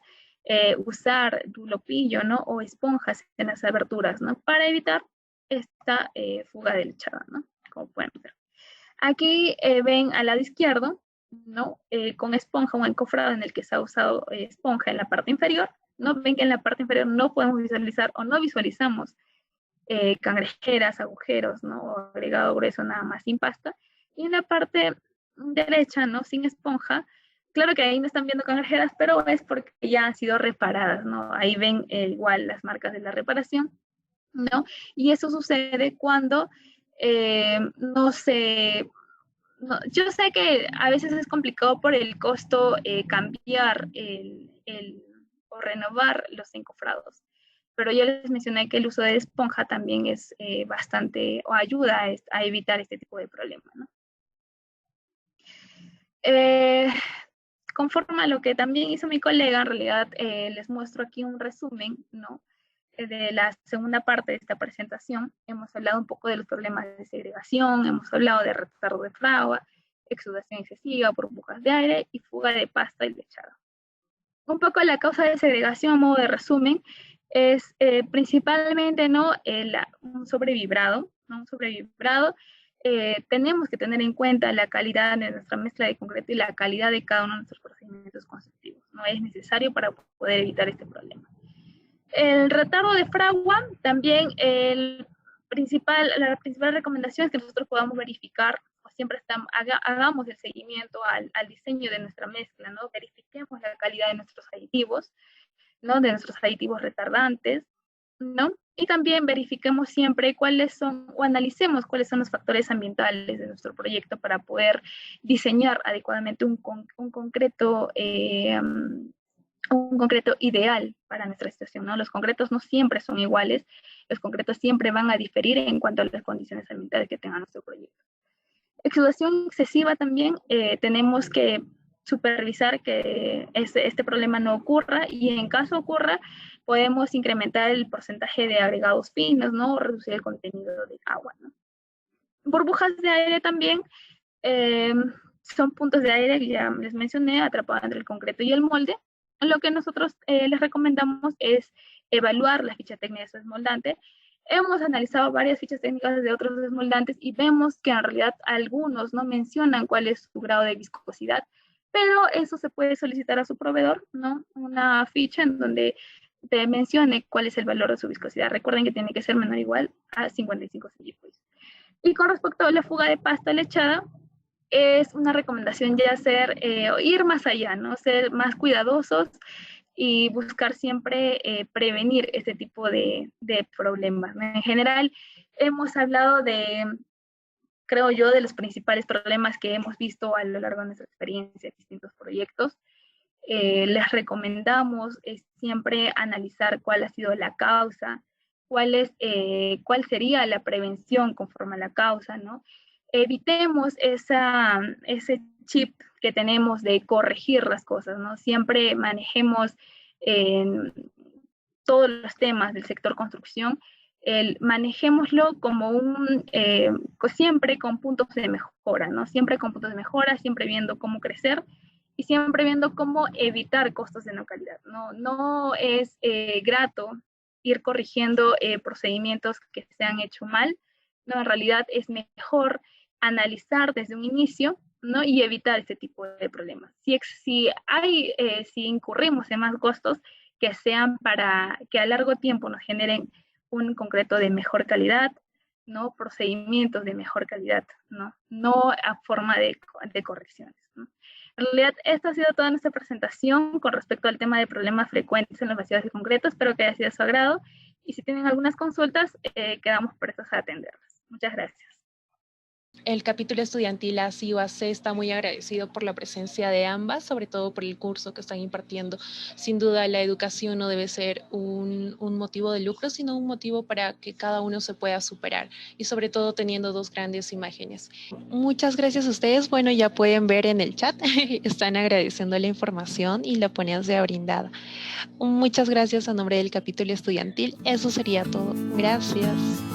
usar dulopillo, ¿no? O esponjas en las aberturas, ¿no? Para evitar esta fuga de lechada, ¿no? Como pueden ver. Aquí ven al lado izquierdo, ¿no? Con esponja, un encofrado en el que se ha usado esponja en la parte inferior, ¿no? Ven que en la parte inferior no podemos visualizar o no visualizamos cangrejeras, agujeros, ¿no? O agregado grueso nada más sin pasta. Y en la parte derecha, ¿no? Sin esponja, claro que ahí no están viendo cangrejeras, pero es porque ya han sido reparadas, ¿no? Ahí ven igual las marcas de la reparación, ¿no? Y eso sucede cuando no se... No, yo sé que a veces es complicado por el costo cambiar o renovar los encofrados, pero ya les mencioné que el uso de esponja también es bastante, o ayuda a evitar este tipo de problemas, ¿no? Conforme a lo que también hizo mi colega, en realidad les muestro aquí un resumen, ¿no? De la segunda parte de esta presentación. Hemos hablado un poco de los problemas de segregación, hemos hablado de retardo de fragua, exudación excesiva, burbujas de aire y fuga de pasta y lechado. Un poco la causa de segregación, a modo de resumen, es principalmente ¿no? Un sobrevibrado, ¿no? Un sobrevibrado. Tenemos que tener en cuenta la calidad de nuestra mezcla de concreto y la calidad de cada uno de nuestros procedimientos constructivos. No es necesario para poder evitar este problema. El retardo de fragua, también la principal recomendación es que nosotros podamos verificar, o siempre hagamos el seguimiento al diseño de nuestra mezcla, ¿no? Verifiquemos la calidad de nuestros aditivos, ¿no? De nuestros aditivos retardantes, ¿no? Y también verifiquemos siempre cuáles son, o analicemos cuáles son los factores ambientales de nuestro proyecto para poder diseñar adecuadamente un concreto ideal para nuestra situación, ¿no? Los concretos no siempre son iguales, los concretos siempre van a diferir en cuanto a las condiciones ambientales que tenga nuestro proyecto. Exudación excesiva también, tenemos que supervisar que este problema no ocurra y en caso ocurra, podemos incrementar el porcentaje de agregados finos, ¿no? O reducir el contenido de agua, ¿no? Burbujas de aire también, son puntos de aire que ya les mencioné, atrapados entre el concreto y el molde. Lo que nosotros les recomendamos es evaluar la ficha técnica de su desmoldante. Hemos analizado varias fichas técnicas de otros desmoldantes y vemos que en realidad algunos no mencionan cuál es su grado de viscosidad, pero eso se puede solicitar a su proveedor, ¿no? Una ficha en donde te mencione cuál es el valor de su viscosidad. Recuerden que tiene que ser menor o igual a 55 centímetros. Y con respecto a la fuga de pasta lechada, es una recomendación ya ir más allá, ¿no? Ser más cuidadosos y buscar siempre prevenir este tipo de problemas. En general, hemos hablado creo yo, de los principales problemas que hemos visto a lo largo de nuestra experiencia en distintos proyectos. Les recomendamos siempre analizar cuál ha sido la causa, cuál sería la prevención conforme a la causa, ¿no? Evitemos ese chip que tenemos de corregir las cosas, ¿no? Siempre manejemos en todos los temas del sector construcción, manejémoslo como siempre con puntos de mejora, ¿no? Siempre con puntos de mejora, siempre viendo cómo crecer y siempre viendo cómo evitar costos de no calidad. No es grato ir corrigiendo procedimientos que se han hecho mal, no, en realidad es mejor analizar desde un inicio, ¿no? Y evitar este tipo de problemas. Si incurrimos en más costos, que sean para que a largo tiempo nos generen un concreto de mejor calidad, ¿no? Procedimientos de mejor calidad, no a forma de correcciones, ¿no? En realidad, esta ha sido toda nuestra presentación con respecto al tema de problemas frecuentes en los vacíos de concreto. Espero que haya sido de su agrado. Y si tienen algunas consultas, quedamos prestos a atenderlas. Muchas gracias. El capítulo estudiantil ASI UAC está muy agradecido por la presencia de ambas, sobre todo por el curso que están impartiendo. Sin duda, la educación no debe ser un motivo de lucro, sino un motivo para que cada uno se pueda superar y sobre todo teniendo dos grandes imágenes. Muchas gracias a ustedes. Bueno, ya pueden ver en el chat, están agradeciendo la información y la ponencia brindada. Muchas gracias a nombre del capítulo estudiantil. Eso sería todo. Gracias.